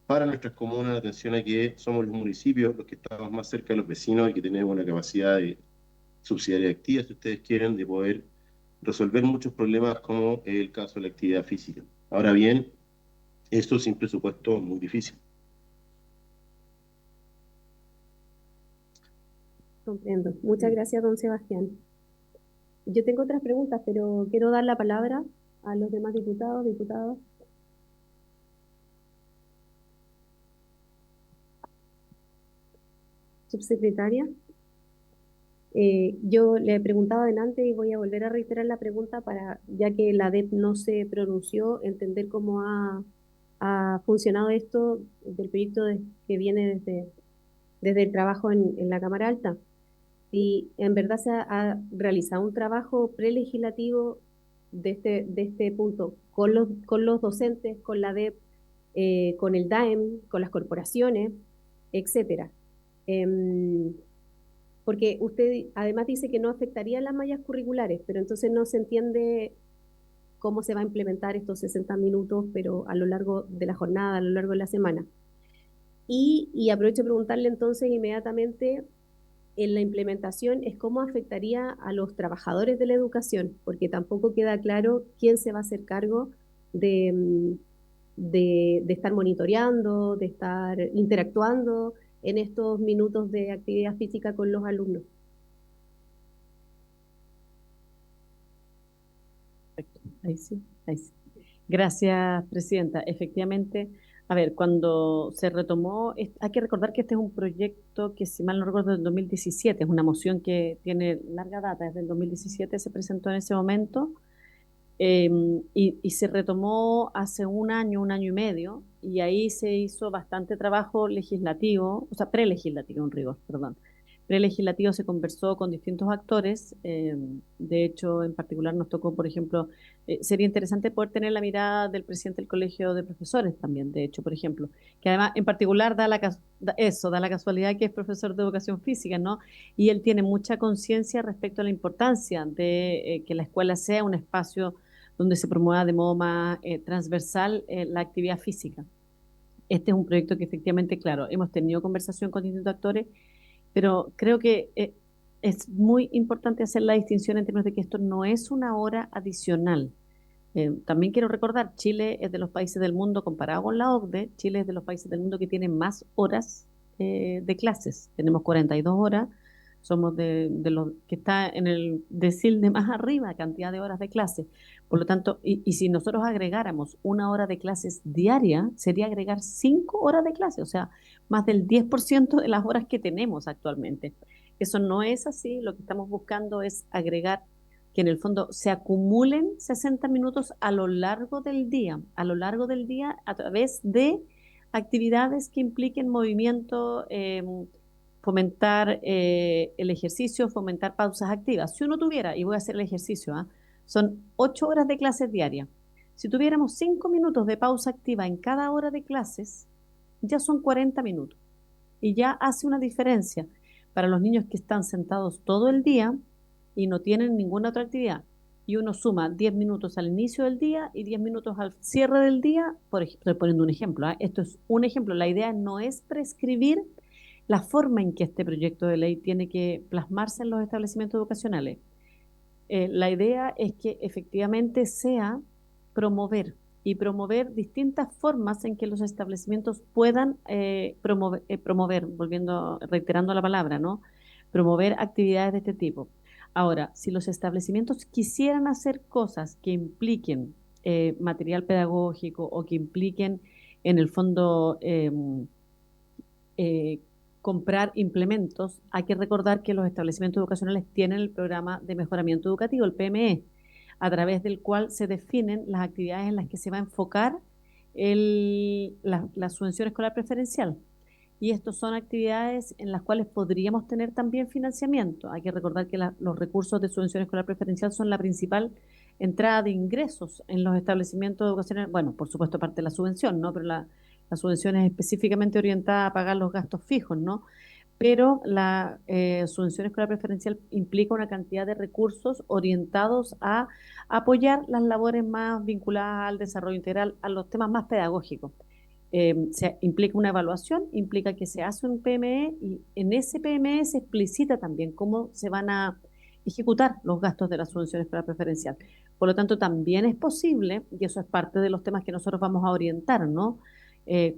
para nuestras comunas, en atención a que somos los municipios los que estamos más cerca de los vecinos y que tenemos una capacidad de subsidiaria activa, si ustedes quieren, de poder resolver muchos problemas como el caso de la actividad física. Ahora bien, esto sin presupuesto es muy difícil. Comprendo. Muchas gracias, don Sebastián. Yo tengo otras preguntas, pero quiero dar la palabra a los demás diputados, diputadas. Subsecretaria. Yo le preguntaba adelante y voy a volver a reiterar la pregunta para, ya que la DEP no se pronunció, entender cómo ha funcionado esto del proyecto que viene desde el trabajo en la Cámara Alta. Si en verdad se ha realizado un trabajo prelegislativo de este punto con los docentes, con la DEP, con el DAEM, con las corporaciones, etcétera. Porque usted además dice que no afectaría las mallas curriculares, pero entonces no se entiende cómo se va a implementar estos 60 minutos, pero a lo largo de la jornada, a lo largo de la semana. Y aprovecho de preguntarle entonces inmediatamente, en la implementación, es cómo afectaría a los trabajadores de la educación, porque tampoco queda claro quién se va a hacer cargo de estar monitoreando, de estar interactuando en estos minutos de actividad física con los alumnos. Ahí sí, ahí sí. Gracias, presidenta. Efectivamente, a ver, cuando se retomó, hay que recordar que este es un proyecto que, si mal no recuerdo, del 2017, es una moción que tiene larga data, desde el 2017 se presentó en ese momento, y se retomó hace un año y medio, y ahí se hizo bastante trabajo legislativo, o sea, prelegislativo, en rigor, perdón. Prelegislativo, se conversó con distintos actores, de hecho, en particular nos tocó, por ejemplo, sería interesante poder tener la mirada del presidente del Colegio de Profesores también, de hecho, por ejemplo, que además, en particular, da la casualidad que es profesor de educación física, ¿no? Y él tiene mucha conciencia respecto a la importancia de que la escuela sea un espacio donde se promueva de modo más transversal la actividad física. Este es un proyecto que efectivamente, claro, hemos tenido conversación con distintos actores, pero creo que es muy importante hacer la distinción en términos de que esto no es una hora adicional. También quiero recordar, Chile es de los países del mundo, comparado con la OCDE, Chile es de los países del mundo que tienen más horas de clases. Tenemos 42 horas, somos de los que está en el decil de más arriba, cantidad de horas de clase. Por lo tanto, y si nosotros agregáramos 1 hora de clases diaria, sería agregar 5 horas de clase, o sea, más del 10% de las horas que tenemos actualmente. Eso no es así, lo que estamos buscando es agregar que en el fondo se acumulen 60 minutos a lo largo del día, a través de actividades que impliquen movimiento, fomentar el ejercicio, fomentar pausas activas. Si uno tuviera, y voy a hacer el ejercicio, son 8 horas de clases diarias. Si tuviéramos 5 minutos de pausa activa en cada hora de clases, ya son 40 minutos y ya hace una diferencia para los niños que están sentados todo el día y no tienen ninguna otra actividad. Y uno suma 10 minutos al inicio del día y 10 minutos al cierre del día, por ejemplo, estoy poniendo un ejemplo, ¿eh? Esto es un ejemplo, la idea no es prescribir la forma en que este proyecto de ley tiene que plasmarse en los establecimientos educacionales. La idea es que efectivamente sea promover y promover distintas formas en que los establecimientos puedan promover, reiterando la palabra, ¿no? Promover actividades de este tipo. Ahora, si los establecimientos quisieran hacer cosas que impliquen material pedagógico o que impliquen, en el fondo, eh, comprar implementos, hay que recordar que los establecimientos educacionales tienen el programa de mejoramiento educativo, el PME, a través del cual se definen las actividades en las que se va a enfocar la subvención escolar preferencial. Y estas son actividades en las cuales podríamos tener también financiamiento. Hay que recordar que los recursos de subvención escolar preferencial son la principal entrada de ingresos en los establecimientos educacionales. Bueno, por supuesto, parte de la subvención, ¿no? Pero la subvención es específicamente orientada a pagar los gastos fijos, ¿no? Pero la subvención escolar preferencial implica una cantidad de recursos orientados a apoyar las labores más vinculadas al desarrollo integral, a los temas más pedagógicos. Implica una evaluación, implica que se hace un PME y en ese PME se explicita también cómo se van a ejecutar los gastos de la subvención escolar preferencial. Por lo tanto, también es posible, y eso es parte de los temas que nosotros vamos a orientar, ¿no?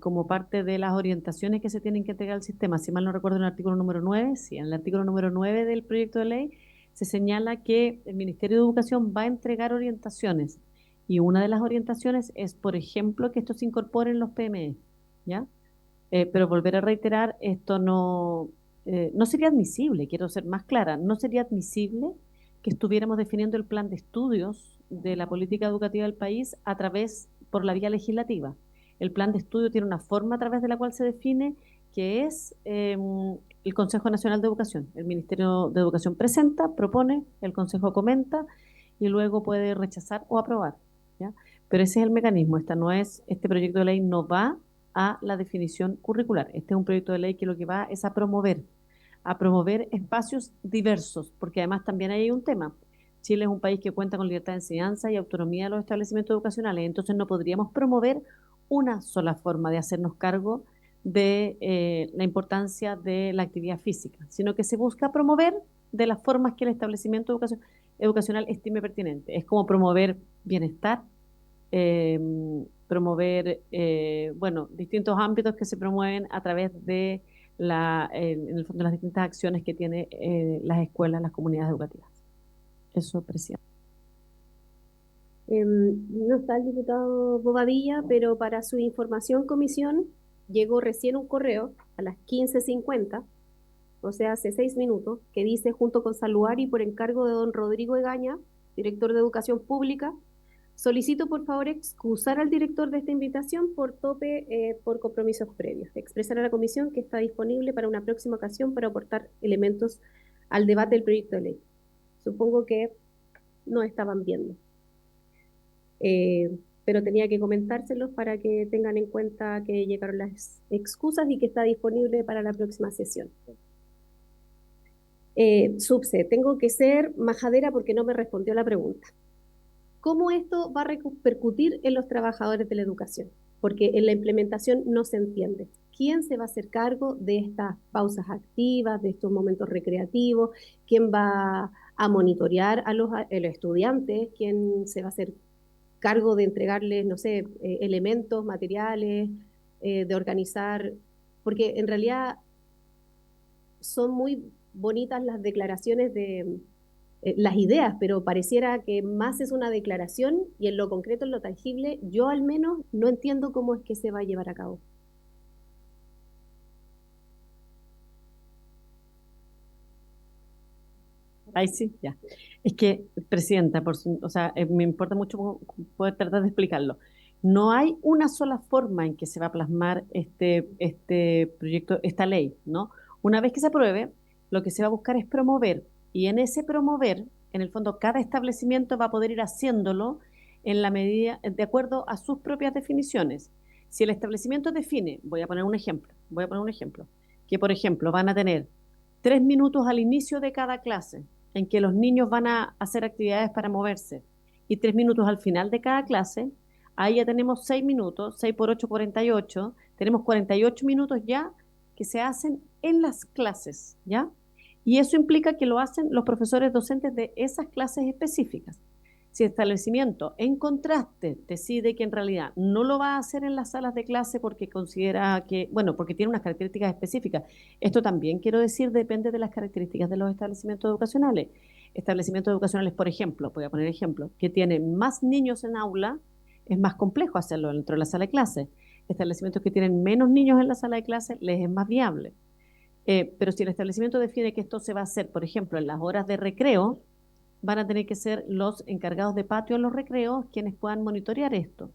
Como parte de las orientaciones que se tienen que entregar al sistema. Si mal no recuerdo, en el artículo número 9, sí, en el artículo número 9 del proyecto de ley se señala que el Ministerio de Educación va a entregar orientaciones. Y una de las orientaciones es, por ejemplo, que esto se incorpore en los PME, ¿ya? Pero volver a reiterar, esto no sería admisible, quiero ser más clara, no sería admisible que estuviéramos definiendo el plan de estudios de la política educativa del país por la vía legislativa. El plan de estudio tiene una forma a través de la cual se define, que es el Consejo Nacional de Educación. El Ministerio de Educación presenta, propone, el Consejo comenta y luego puede rechazar o aprobar, ¿ya? Pero ese es el mecanismo. Este proyecto de ley no va a la definición curricular. Este es un proyecto de ley que lo que va es a promover espacios diversos, porque además también hay un tema. Chile es un país que cuenta con libertad de enseñanza y autonomía de los establecimientos educacionales, entonces no podríamos promover una sola forma de hacernos cargo de la importancia de la actividad física, sino que se busca promover de las formas que el establecimiento educacional estime pertinente. Es como promover bienestar, promover, distintos ámbitos que se promueven a través de en el fondo, las distintas acciones que tiene las escuelas, las comunidades educativas. Eso, presidente. No está el diputado Bobadilla, pero para su información, comisión, llegó recién un correo a las 15:50, o sea, hace 6 minutos, que dice, junto con saludar y por encargo de don Rodrigo Egaña, director de Educación Pública, solicito por favor excusar al director de esta invitación por por compromisos previos. Expresar a la comisión que está disponible para una próxima ocasión para aportar elementos al debate del proyecto de ley. Supongo que no estaban viendo. Pero tenía que comentárselos para que tengan en cuenta que llegaron las excusas y que está disponible para la próxima sesión. Subse, tengo que ser majadera porque no me respondió la pregunta. ¿Cómo esto va a repercutir en los trabajadores de la educación? Porque en la implementación no se entiende. ¿Quién se va a hacer cargo de estas pausas activas, de estos momentos recreativos? ¿Quién va a monitorear a los estudiantes? ¿Quién se va a hacer cargo de entregarles, no sé, elementos, materiales, de organizar? Porque en realidad son muy bonitas las declaraciones de las ideas, pero pareciera que más es una declaración y en lo concreto, en lo tangible, yo al menos no entiendo cómo es que se va a llevar a cabo. Ahí sí, ya. Es que, presidenta, me importa mucho poder tratar de explicarlo. No hay una sola forma en que se va a plasmar este proyecto, esta ley, ¿no? Una vez que se apruebe, lo que se va a buscar es promover, y en ese promover, en el fondo, cada establecimiento va a poder ir haciéndolo en la medida, de acuerdo a sus propias definiciones. Si el establecimiento define, voy a poner un ejemplo, que por ejemplo van a tener 3 minutos al inicio de cada clase en que los niños van a hacer actividades para moverse y 3 minutos al final de cada clase, ahí ya tenemos 6 minutos, 6 por 8, 48, tenemos 48 minutos ya que se hacen en las clases, ¿ya? Y eso implica que lo hacen los profesores docentes de esas clases específicas. Si el establecimiento, en contraste, decide que en realidad no lo va a hacer en las salas de clase porque considera que, bueno, porque tiene unas características específicas. Esto también, quiero decir, depende de las características de los establecimientos educacionales. Establecimientos educacionales, por ejemplo, voy a poner ejemplo, que tienen más niños en aula, es más complejo hacerlo dentro de la sala de clase. Establecimientos que tienen menos niños en la sala de clase, les es más viable. Pero si el establecimiento define que esto se va a hacer, por ejemplo, en las horas de recreo, van a tener que ser los encargados de patio en los recreos quienes puedan monitorear esto.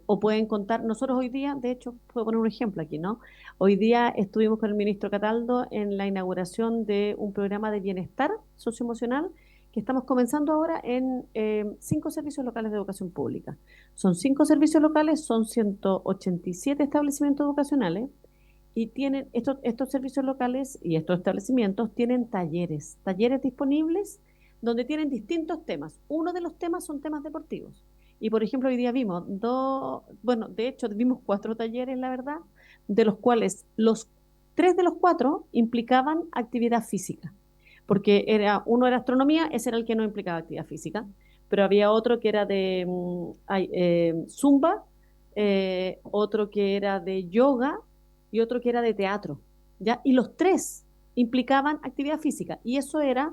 O pueden contar, nosotros hoy día, de hecho, puedo poner un ejemplo aquí, ¿no? Hoy día estuvimos con el ministro Cataldo en la inauguración de un programa de bienestar socioemocional que estamos comenzando ahora en 5 servicios locales de educación pública. Son 5 servicios locales, son 187 establecimientos educacionales y tienen estos servicios locales y estos establecimientos tienen talleres disponibles donde tienen distintos temas. Uno de los temas son temas deportivos. Y por ejemplo, hoy día vimos de hecho vimos 4 talleres, la verdad, de los cuales 3 de los 4 implicaban actividad física. Porque uno era astronomía, ese era el que no implicaba actividad física, pero había otro que era de zumba, otro que era de yoga y otro que era de teatro, ¿ya? Y los 3 implicaban actividad física. Y eso era,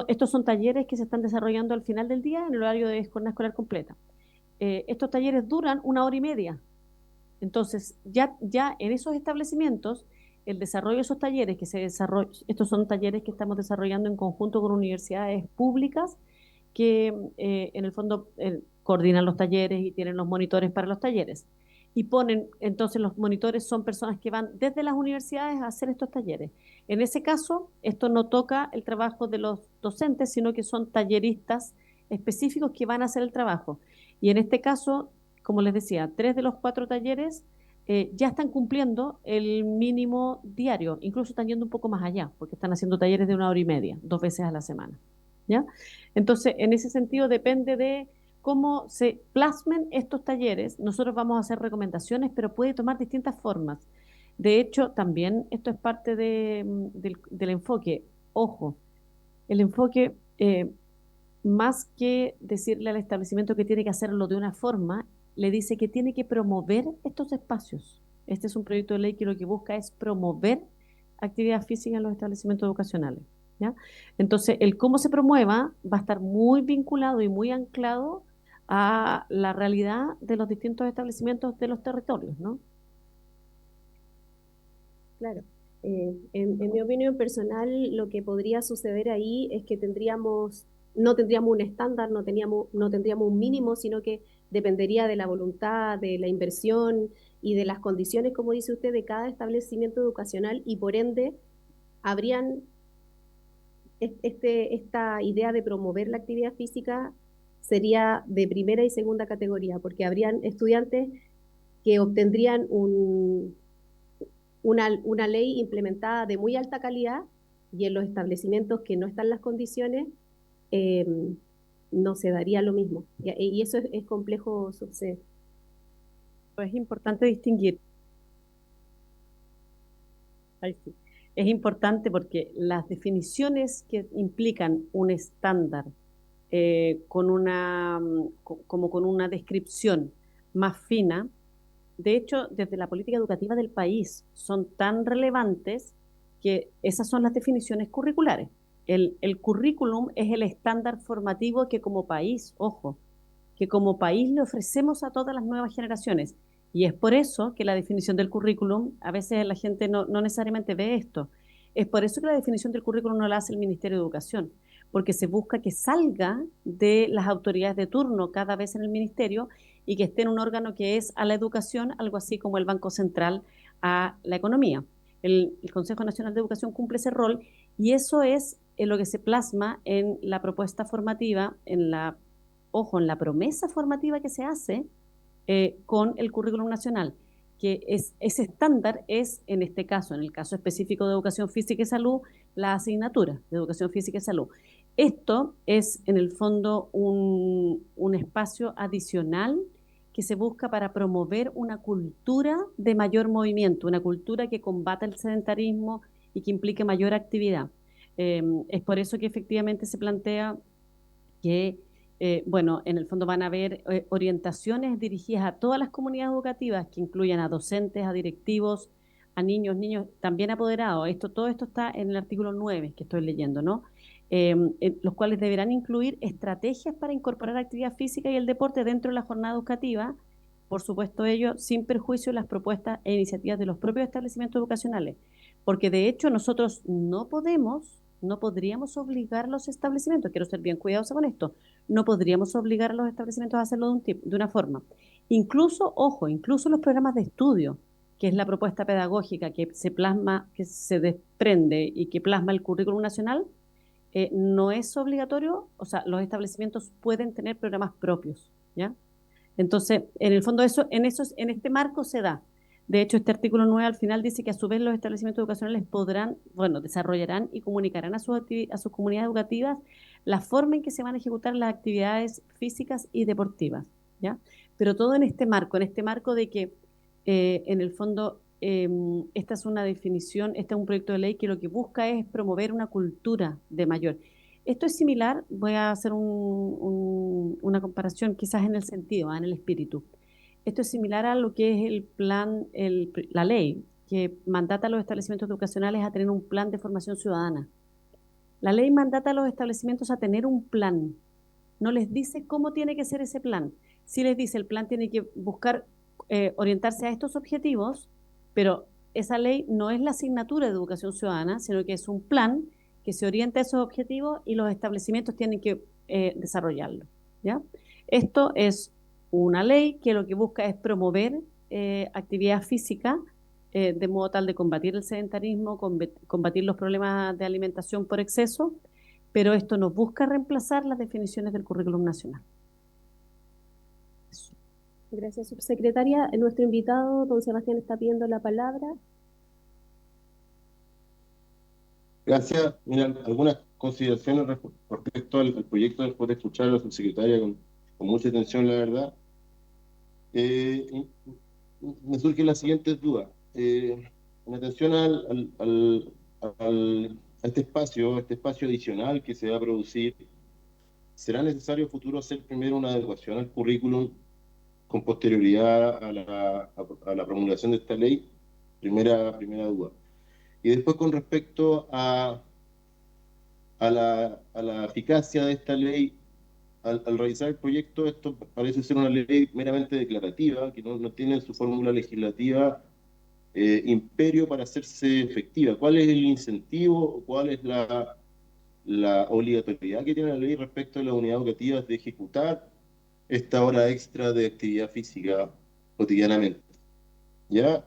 estos son talleres que se están desarrollando al final del día en el horario de jornada escolar completa. Estos talleres duran 1 hora y media. Entonces, ya en esos establecimientos, el desarrollo de esos talleres estos son talleres que estamos desarrollando en conjunto con universidades públicas que en el fondo coordinan los talleres y tienen los monitores para los talleres. Y entonces los monitores son personas que van desde las universidades a hacer estos talleres. En ese caso, esto no toca el trabajo de los docentes, sino que son talleristas específicos que van a hacer el trabajo. Y en este caso, como les decía, 3 de los 4 talleres ya están cumpliendo el mínimo diario, incluso están yendo un poco más allá, porque están haciendo talleres de 1 hora y media, 2 veces a la semana, ¿ya? Entonces, en ese sentido, depende de cómo se plasmen estos talleres. Nosotros vamos a hacer recomendaciones, pero puede tomar distintas formas. De hecho, también esto es parte del enfoque. Ojo, el enfoque, más que decirle al establecimiento que tiene que hacerlo de una forma, le dice que tiene que promover estos espacios. Este es un proyecto de ley que lo que busca es promover actividad física en los establecimientos educacionales, ¿ya? Entonces, el cómo se promueva va a estar muy vinculado y muy anclado a la realidad de los distintos establecimientos de los territorios, ¿no? Claro. En mi opinión personal, lo que podría suceder ahí es que no tendríamos un estándar, no tendríamos un mínimo, sino que dependería de la voluntad, de la inversión y de las condiciones, como dice usted, de cada establecimiento educacional, y por ende habrían esta idea de promover la actividad física sería de primera y segunda categoría, porque habrían estudiantes que obtendrían una ley implementada de muy alta calidad, y en los establecimientos que no están las condiciones, no se daría lo mismo. Y eso es complejo suceder. Es importante distinguir. Ahí sí. Es importante porque las definiciones que implican un estándar con una descripción más fina, de hecho, desde la política educativa del país, son tan relevantes que esas son las definiciones curriculares. El currículum es el estándar formativo que como país, ojo, que como país le ofrecemos a todas las nuevas generaciones. Y es por eso que la definición del currículum, a veces la gente no necesariamente ve esto, es por eso que la definición del currículum no la hace el Ministerio de Educación, porque se busca que salga de las autoridades de turno cada vez en el ministerio y que esté en un órgano que es a la educación, algo así como el Banco Central a la economía. El Consejo Nacional de Educación cumple ese rol y eso es lo que se plasma en la propuesta formativa, en la promesa formativa que se hace con el currículum nacional, que ese estándar es, en este caso, en el caso específico de educación física y salud, la asignatura de educación física y salud. Esto es, en el fondo, un espacio adicional que se busca para promover una cultura de mayor movimiento, una cultura que combata el sedentarismo y que implique mayor actividad. Es por eso que efectivamente se plantea que, bueno, en el fondo van a haber orientaciones dirigidas a todas las comunidades educativas, que incluyan a docentes, a directivos, a niños también apoderados. Todo esto está en el artículo 9 que estoy leyendo, ¿no? Los cuales deberán incluir estrategias para incorporar actividad física y el deporte dentro de la jornada educativa, por supuesto ello, sin perjuicio de las propuestas e iniciativas de los propios establecimientos educacionales, porque de hecho nosotros no podríamos obligar a los establecimientos, quiero ser bien cuidadosa con esto, no podríamos obligar a los establecimientos a hacerlo de una forma. Incluso, ojo, incluso los programas de estudio, que es la propuesta pedagógica que se plasma, que se desprende y que plasma el currículum nacional, no es obligatorio, o sea, los establecimientos pueden tener programas propios, ¿ya? Entonces, en el fondo, en este marco se da. De hecho, este artículo 9 al final dice que a su vez los establecimientos educacionales desarrollarán y comunicarán a sus comunidades educativas la forma en que se van a ejecutar las actividades físicas y deportivas, ¿ya? Pero todo en este marco de que, en el fondo, esta es una definición, este es un proyecto de ley que lo que busca es promover una cultura de mayor. Esto es similar, voy a hacer una comparación quizás en el sentido, en el espíritu. Esto es similar a lo que es la ley que mandata a los establecimientos educacionales a tener un plan de formación ciudadana. La ley mandata a los establecimientos a tener un plan. No les dice cómo tiene que ser ese plan. Sí les dice el plan tiene que buscar orientarse a estos objetivos, pero esa ley no es la asignatura de educación ciudadana, sino que es un plan que se orienta a esos objetivos y los establecimientos tienen que desarrollarlo, ¿ya? Esto es una ley que lo que busca es promover actividad física de modo tal de combatir el sedentarismo, combatir los problemas de alimentación por exceso, pero esto no busca reemplazar las definiciones del currículum nacional. Gracias, subsecretaria. Nuestro invitado, don Sebastián, está pidiendo la palabra. Gracias. Mira, algunas consideraciones respecto al proyecto, después de escuchar a la subsecretaria con mucha atención, la verdad. Me surgen las siguientes dudas. En atención a este espacio adicional que se va a producir, ¿será necesario en futuro hacer primero una adecuación al currículum con posterioridad a la promulgación de esta ley? Primera duda. Y después, con respecto a la eficacia de esta ley, al realizar el proyecto, esto parece ser una ley meramente declarativa, que no tiene en su fórmula legislativa imperio para hacerse efectiva. ¿Cuál es el incentivo, cuál es la obligatoriedad que tiene la ley respecto a las unidades educativas de ejecutar esta hora extra de actividad física cotidianamente? ¿Ya?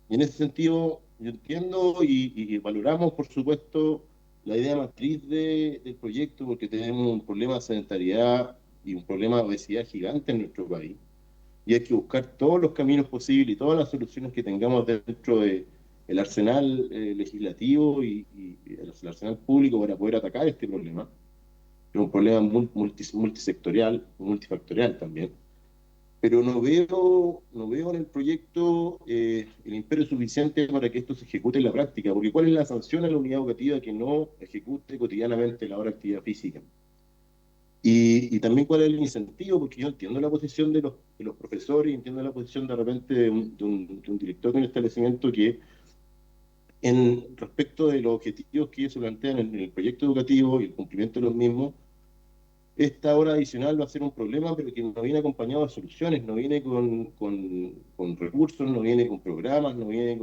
Y en ese sentido, yo entiendo y valoramos, por supuesto, la idea matriz del proyecto, porque tenemos un problema de sedentariedad y un problema de obesidad gigante en nuestro país. Y hay que buscar todos los caminos posibles y todas las soluciones que tengamos dentro del arsenal legislativo y el arsenal público para poder atacar este problema. Es un problema multisectorial, multifactorial también. Pero no veo en el proyecto el imperio suficiente para que esto se ejecute en la práctica, porque ¿cuál es la sanción a la unidad educativa que no ejecute cotidianamente la hora de actividad física? Y también cuál es el incentivo, porque yo entiendo la posición de los profesores, entiendo la posición de repente de un director de un establecimiento que respecto de los objetivos que ellos se plantean en el proyecto educativo y el cumplimiento de los mismos, esta hora adicional va a ser un problema, pero que no viene acompañado de soluciones, no viene con recursos, no viene con programas, no viene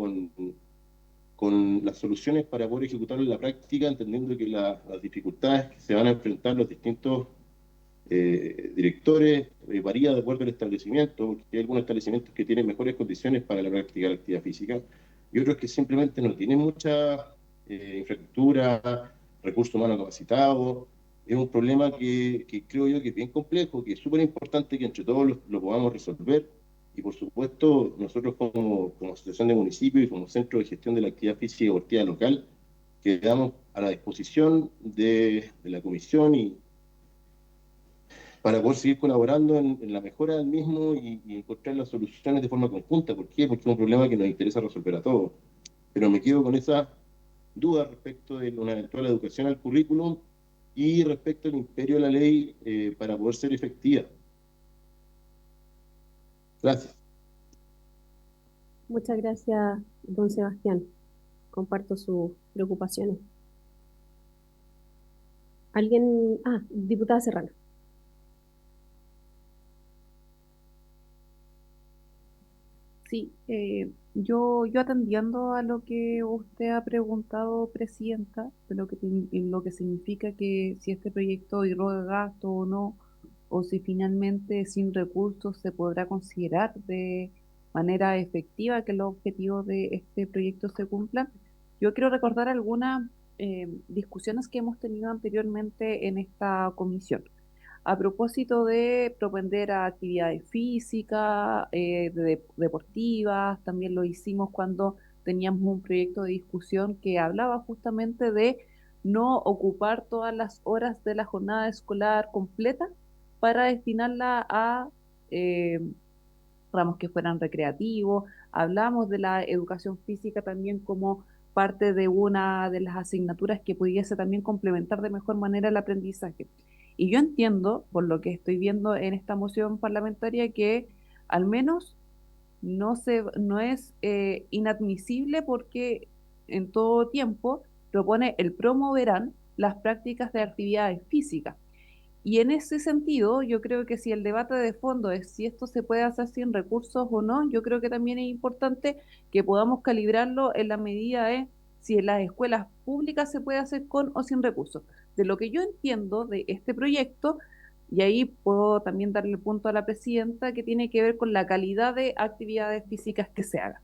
con las soluciones para poder ejecutarlo en la práctica, entendiendo que las dificultades que se van a enfrentar los distintos directores varía de acuerdo al establecimiento, porque hay algunos establecimientos que tienen mejores condiciones para la práctica de la actividad física y otros que simplemente no tienen mucha infraestructura, recursos humanos capacitados. Es un problema que creo yo que es bien complejo, que es súper importante que entre todos lo podamos resolver, Y por supuesto, nosotros como Asociación de Municipios y como Centro de Gestión de la Actividad Física y Deportiva Local, quedamos a la disposición de la comisión y para poder seguir colaborando en la mejora del mismo y encontrar las soluciones de forma conjunta. ¿Por qué? Porque es un problema que nos interesa resolver a todos. Pero me quedo con esa duda respecto de una eventual educación al currículum y respecto al imperio de la ley para poder ser efectiva. Gracias. Muchas gracias, don Sebastián. Comparto sus preocupaciones. ¿Alguien? Ah, diputada Serrano. Sí, yo atendiendo a lo que usted ha preguntado, Presidenta, de lo que significa que si este proyecto irroga gasto o no, o si finalmente sin recursos se podrá considerar de manera efectiva que los objetivos de este proyecto se cumplan. Yo quiero recordar algunas discusiones que hemos tenido anteriormente en esta comisión. A propósito de propender a actividades físicas, deportivas, también lo hicimos cuando teníamos un proyecto de discusión que hablaba justamente de no ocupar todas las horas de la jornada escolar completa para destinarla a eh, ramos que fueran recreativos. Hablamos de la educación física también como parte de una de las asignaturas que pudiese también complementar de mejor manera el aprendizaje. Y yo entiendo, por lo que estoy viendo en esta moción parlamentaria, que al menos no es inadmisible porque en todo tiempo propone el promoverán las prácticas de actividades físicas. Y en ese sentido, yo creo que si el debate de fondo es si esto se puede hacer sin recursos o no, yo creo que también es importante que podamos calibrarlo en la medida de si en las escuelas públicas se puede hacer con o sin recursos. De lo que yo entiendo de este proyecto, y ahí puedo también darle el punto a la presidenta, que tiene que ver con la calidad de actividades físicas que se hagan.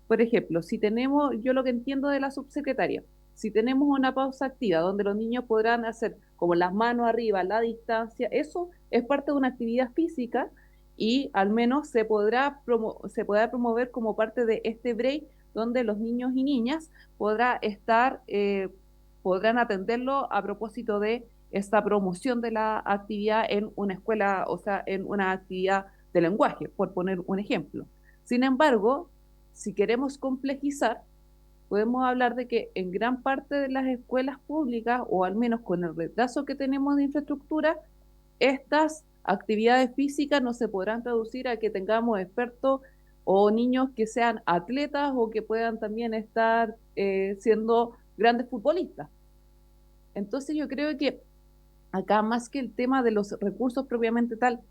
Por ejemplo, si tenemos, yo lo que entiendo de la subsecretaria, si tenemos una pausa activa donde los niños podrán hacer como las manos arriba, la distancia, eso es parte de una actividad física y al menos se podrá promover como parte de este break donde los niños y niñas podrán atenderlo a propósito de esta promoción de la actividad en una escuela, o sea, en una actividad de lenguaje, por poner un ejemplo. Sin embargo, si queremos complejizar, podemos hablar de que en gran parte de las escuelas públicas, o al menos con el retraso que tenemos de infraestructura, estas actividades físicas no se podrán traducir a que tengamos expertos o niños que sean atletas o que puedan también estar siendo grandes futbolistas. Entonces yo creo que acá más que el tema de los recursos propiamente tal,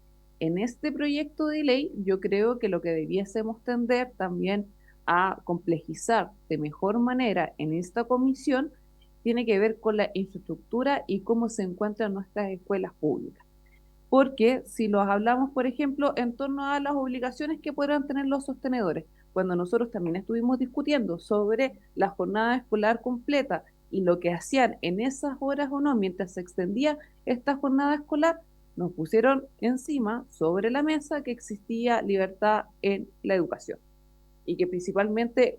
en este proyecto de ley yo creo que lo que debiésemos tender también a complejizar de mejor manera en esta comisión tiene que ver con la infraestructura y cómo se encuentran nuestras escuelas públicas. Porque si los hablamos, por ejemplo, en torno a las obligaciones que podrán tener los sostenedores, cuando nosotros también estuvimos discutiendo sobre la jornada escolar completa y lo que hacían en esas horas o no, mientras se extendía esta jornada escolar, nos pusieron encima, sobre la mesa, que existía libertad en la educación y que principalmente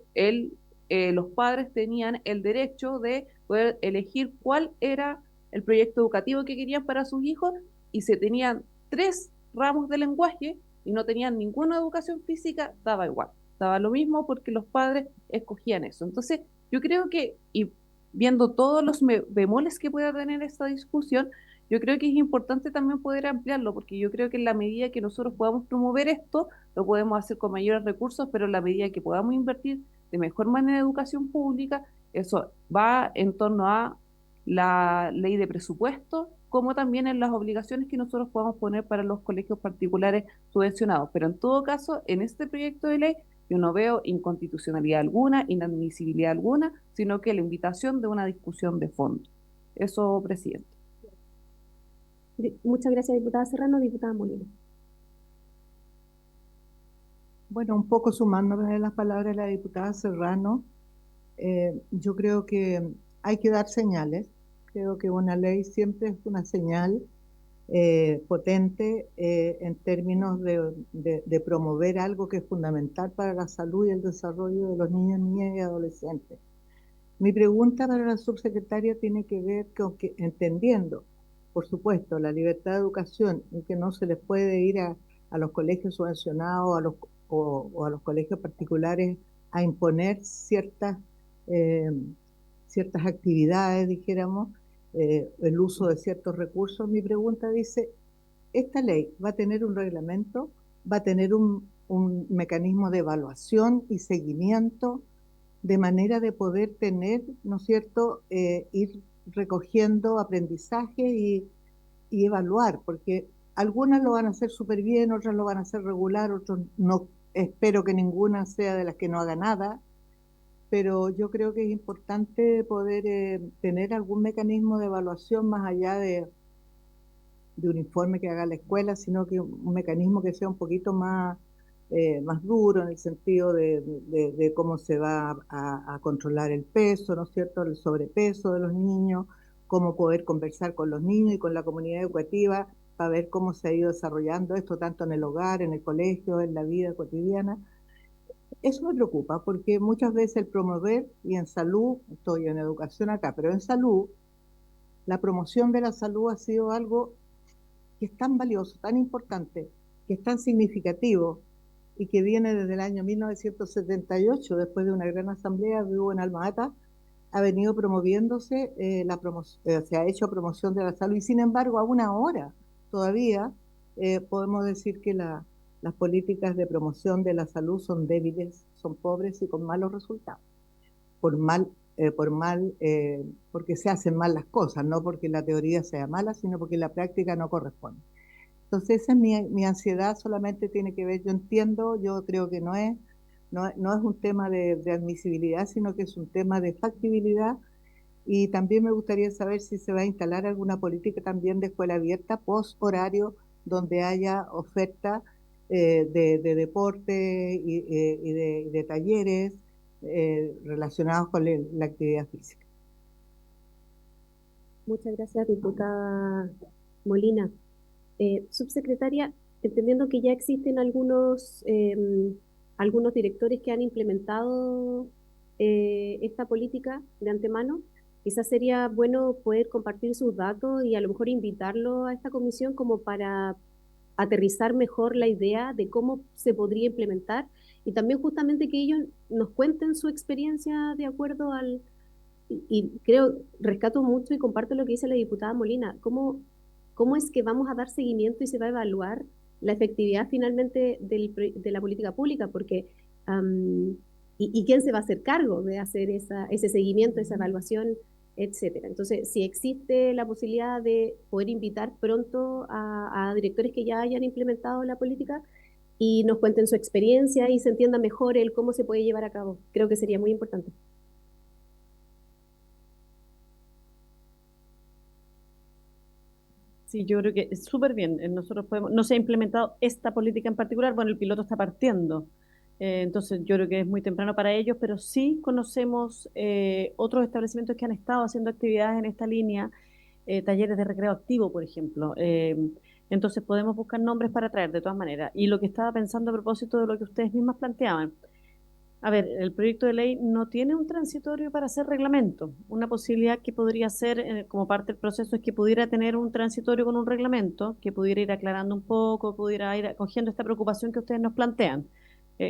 los padres tenían el derecho de poder elegir cuál era el proyecto educativo que querían para sus hijos y si tenían 3 ramos de lenguaje y no tenían ninguna educación física, daba igual, daba lo mismo porque los padres escogían eso. Entonces, yo creo que, y viendo todos los bemoles que pueda tener esta discusión, yo creo que es importante también poder ampliarlo, porque yo creo que en la medida que nosotros podamos promover esto, lo podemos hacer con mayores recursos, pero en la medida que podamos invertir de mejor manera en educación pública, eso va en torno a la ley de presupuesto, como también en las obligaciones que nosotros podamos poner para los colegios particulares subvencionados. Pero en todo caso, en este proyecto de ley, yo no veo inconstitucionalidad alguna, inadmisibilidad alguna, sino que la invitación de una discusión de fondo. Eso, presidente. Muchas gracias, diputada Serrano. Diputada Molina. Bueno, un poco sumándome a las palabras de la diputada Serrano, yo creo que hay que dar señales. Creo que una ley siempre es una señal potente en términos de promover algo que es fundamental para la salud y el desarrollo de los niños, niñas y adolescentes. Mi pregunta para la subsecretaria tiene que ver con que, entendiendo, por supuesto, la libertad de educación y que no se les puede ir a los colegios subvencionados o a los colegios particulares a imponer eh, ciertas actividades, dijéramos, el uso de ciertos recursos. Mi pregunta dice, ¿esta ley va a tener un reglamento? ¿Va a tener un mecanismo de evaluación y seguimiento de manera de poder tener, ¿no es cierto?, ir recogiendo aprendizaje y evaluar? Porque algunas lo van a hacer súper bien, otras lo van a hacer regular, otros no, espero que ninguna sea de las que no haga nada, pero yo creo que es importante poder tener algún mecanismo de evaluación más allá de un informe que haga la escuela, sino que un mecanismo que sea un poquito más duro en el sentido de cómo se va a controlar el peso, ¿no es cierto?, el sobrepeso de los niños, cómo poder conversar con los niños y con la comunidad educativa para ver cómo se ha ido desarrollando esto, tanto en el hogar, en el colegio, en la vida cotidiana. Eso me preocupa porque muchas veces el promover, y en salud, estoy en educación acá, pero en salud, la promoción de la salud ha sido algo que es tan valioso, tan importante, que es tan significativo y que viene desde el año 1978, después de una gran asamblea que hubo en Alma-Ata, ha venido promoviéndose, se ha hecho promoción de la salud y sin embargo aún ahora todavía podemos decir que las políticas de promoción de la salud son débiles, son pobres y con malos resultados, por mal, porque se hacen mal las cosas, no porque la teoría sea mala, sino porque la práctica no corresponde. Entonces esa es mi ansiedad, solamente tiene que ver, yo entiendo, yo creo que no es un tema de admisibilidad, sino que es un tema de factibilidad. Y también me gustaría saber si se va a instalar alguna política también de escuela abierta post horario, donde haya oferta de deporte y de talleres relacionados con la actividad física. Muchas gracias, diputada Molina. Subsecretaria, entendiendo que ya existen algunos directores que han implementado esta política de antemano, quizás sería bueno poder compartir sus datos y a lo mejor invitarlo a esta comisión como para aterrizar mejor la idea de cómo se podría implementar y también justamente que ellos nos cuenten su experiencia de acuerdo y creo, rescato mucho y comparto lo que dice la diputada Molina, cómo es que vamos a dar seguimiento y se va a evaluar la efectividad finalmente de la política pública, porque y quién se va a hacer cargo de hacer ese seguimiento, esa evaluación, etcétera. Entonces, si existe la posibilidad de poder invitar pronto a directores que ya hayan implementado la política y nos cuenten su experiencia y se entienda mejor el cómo se puede llevar a cabo, creo que sería muy importante. Sí, yo creo que es súper bien. Nosotros podemos, no se ha implementado esta política en particular, bueno, el piloto está partiendo, entonces yo creo que es muy temprano para ellos, pero sí conocemos otros establecimientos que han estado haciendo actividades en esta línea, talleres de recreo activo, por ejemplo. Entonces podemos buscar nombres para traer de todas maneras. Y lo que estaba pensando a propósito de lo que ustedes mismas planteaban, a ver, el proyecto de ley no tiene un transitorio para hacer reglamento. Una posibilidad que podría ser, como parte del proceso, es que pudiera tener un transitorio con un reglamento, que pudiera ir aclarando un poco, pudiera ir acogiendo esta preocupación que ustedes nos plantean.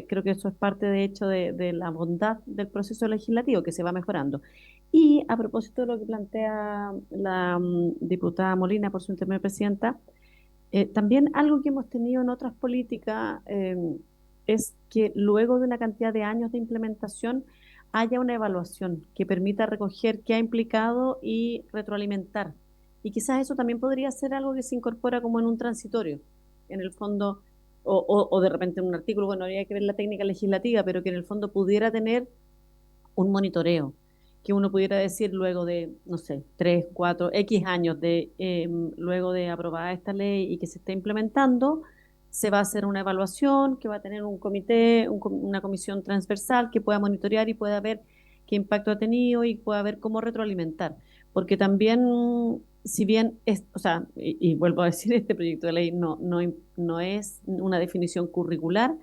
Creo que eso es parte, de hecho, de la bondad del proceso legislativo, que se va mejorando. Y a propósito de lo que plantea la diputada Molina por su intermedio presidenta, también algo que hemos tenido en otras políticas es que luego de una cantidad de años de implementación haya una evaluación que permita recoger qué ha implicado y retroalimentar. Y quizás eso también podría ser algo que se incorpora como en un transitorio, en el fondo, o de repente en un artículo, bueno, habría que ver la técnica legislativa, pero que en el fondo pudiera tener un monitoreo, que uno pudiera decir luego de, no sé, 3, 4, X años luego de aprobada esta ley y que se esté implementando, se va a hacer una evaluación, que va a tener un comité, una comisión transversal que pueda monitorear y pueda ver qué impacto ha tenido y pueda ver cómo retroalimentar. Porque también si bien es, o sea, y vuelvo a decir, este proyecto de ley no es una definición curricular,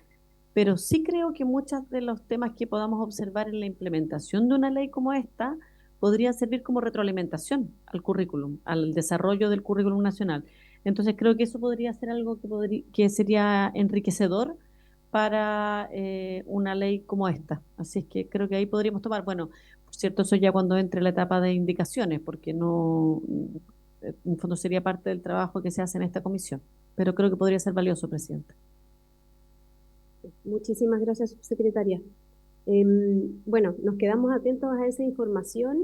pero sí creo que muchos de los temas que podamos observar en la implementación de una ley como esta podrían servir como retroalimentación al currículum, al desarrollo del currículum nacional. Entonces creo que eso podría ser algo que sería enriquecedor para una ley como esta. Así es que creo que ahí podríamos tomar, bueno, por cierto, eso ya cuando entre la etapa de indicaciones, porque no, en fondo sería parte del trabajo que se hace en esta comisión, pero creo que podría ser valioso, presidente. Muchísimas gracias, subsecretaria. Bueno, nos quedamos atentos a esa información.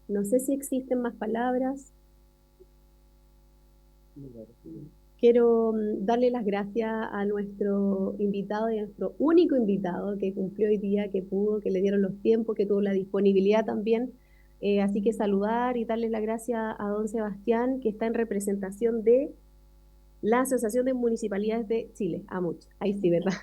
No sé si existen más palabras. Quiero darle las gracias a nuestro invitado y a nuestro único invitado que cumplió hoy día, que pudo, que le dieron los tiempos, que tuvo la disponibilidad también. Así que saludar y darle las gracias a don Sebastián, que está en representación de la Asociación de Municipalidades de Chile, AMUCH. Ahí sí, ¿verdad?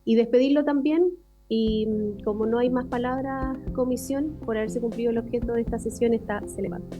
Y despedirlo también. Y como no hay más palabras, comisión, por haberse cumplido el objeto de esta sesión, se levanta.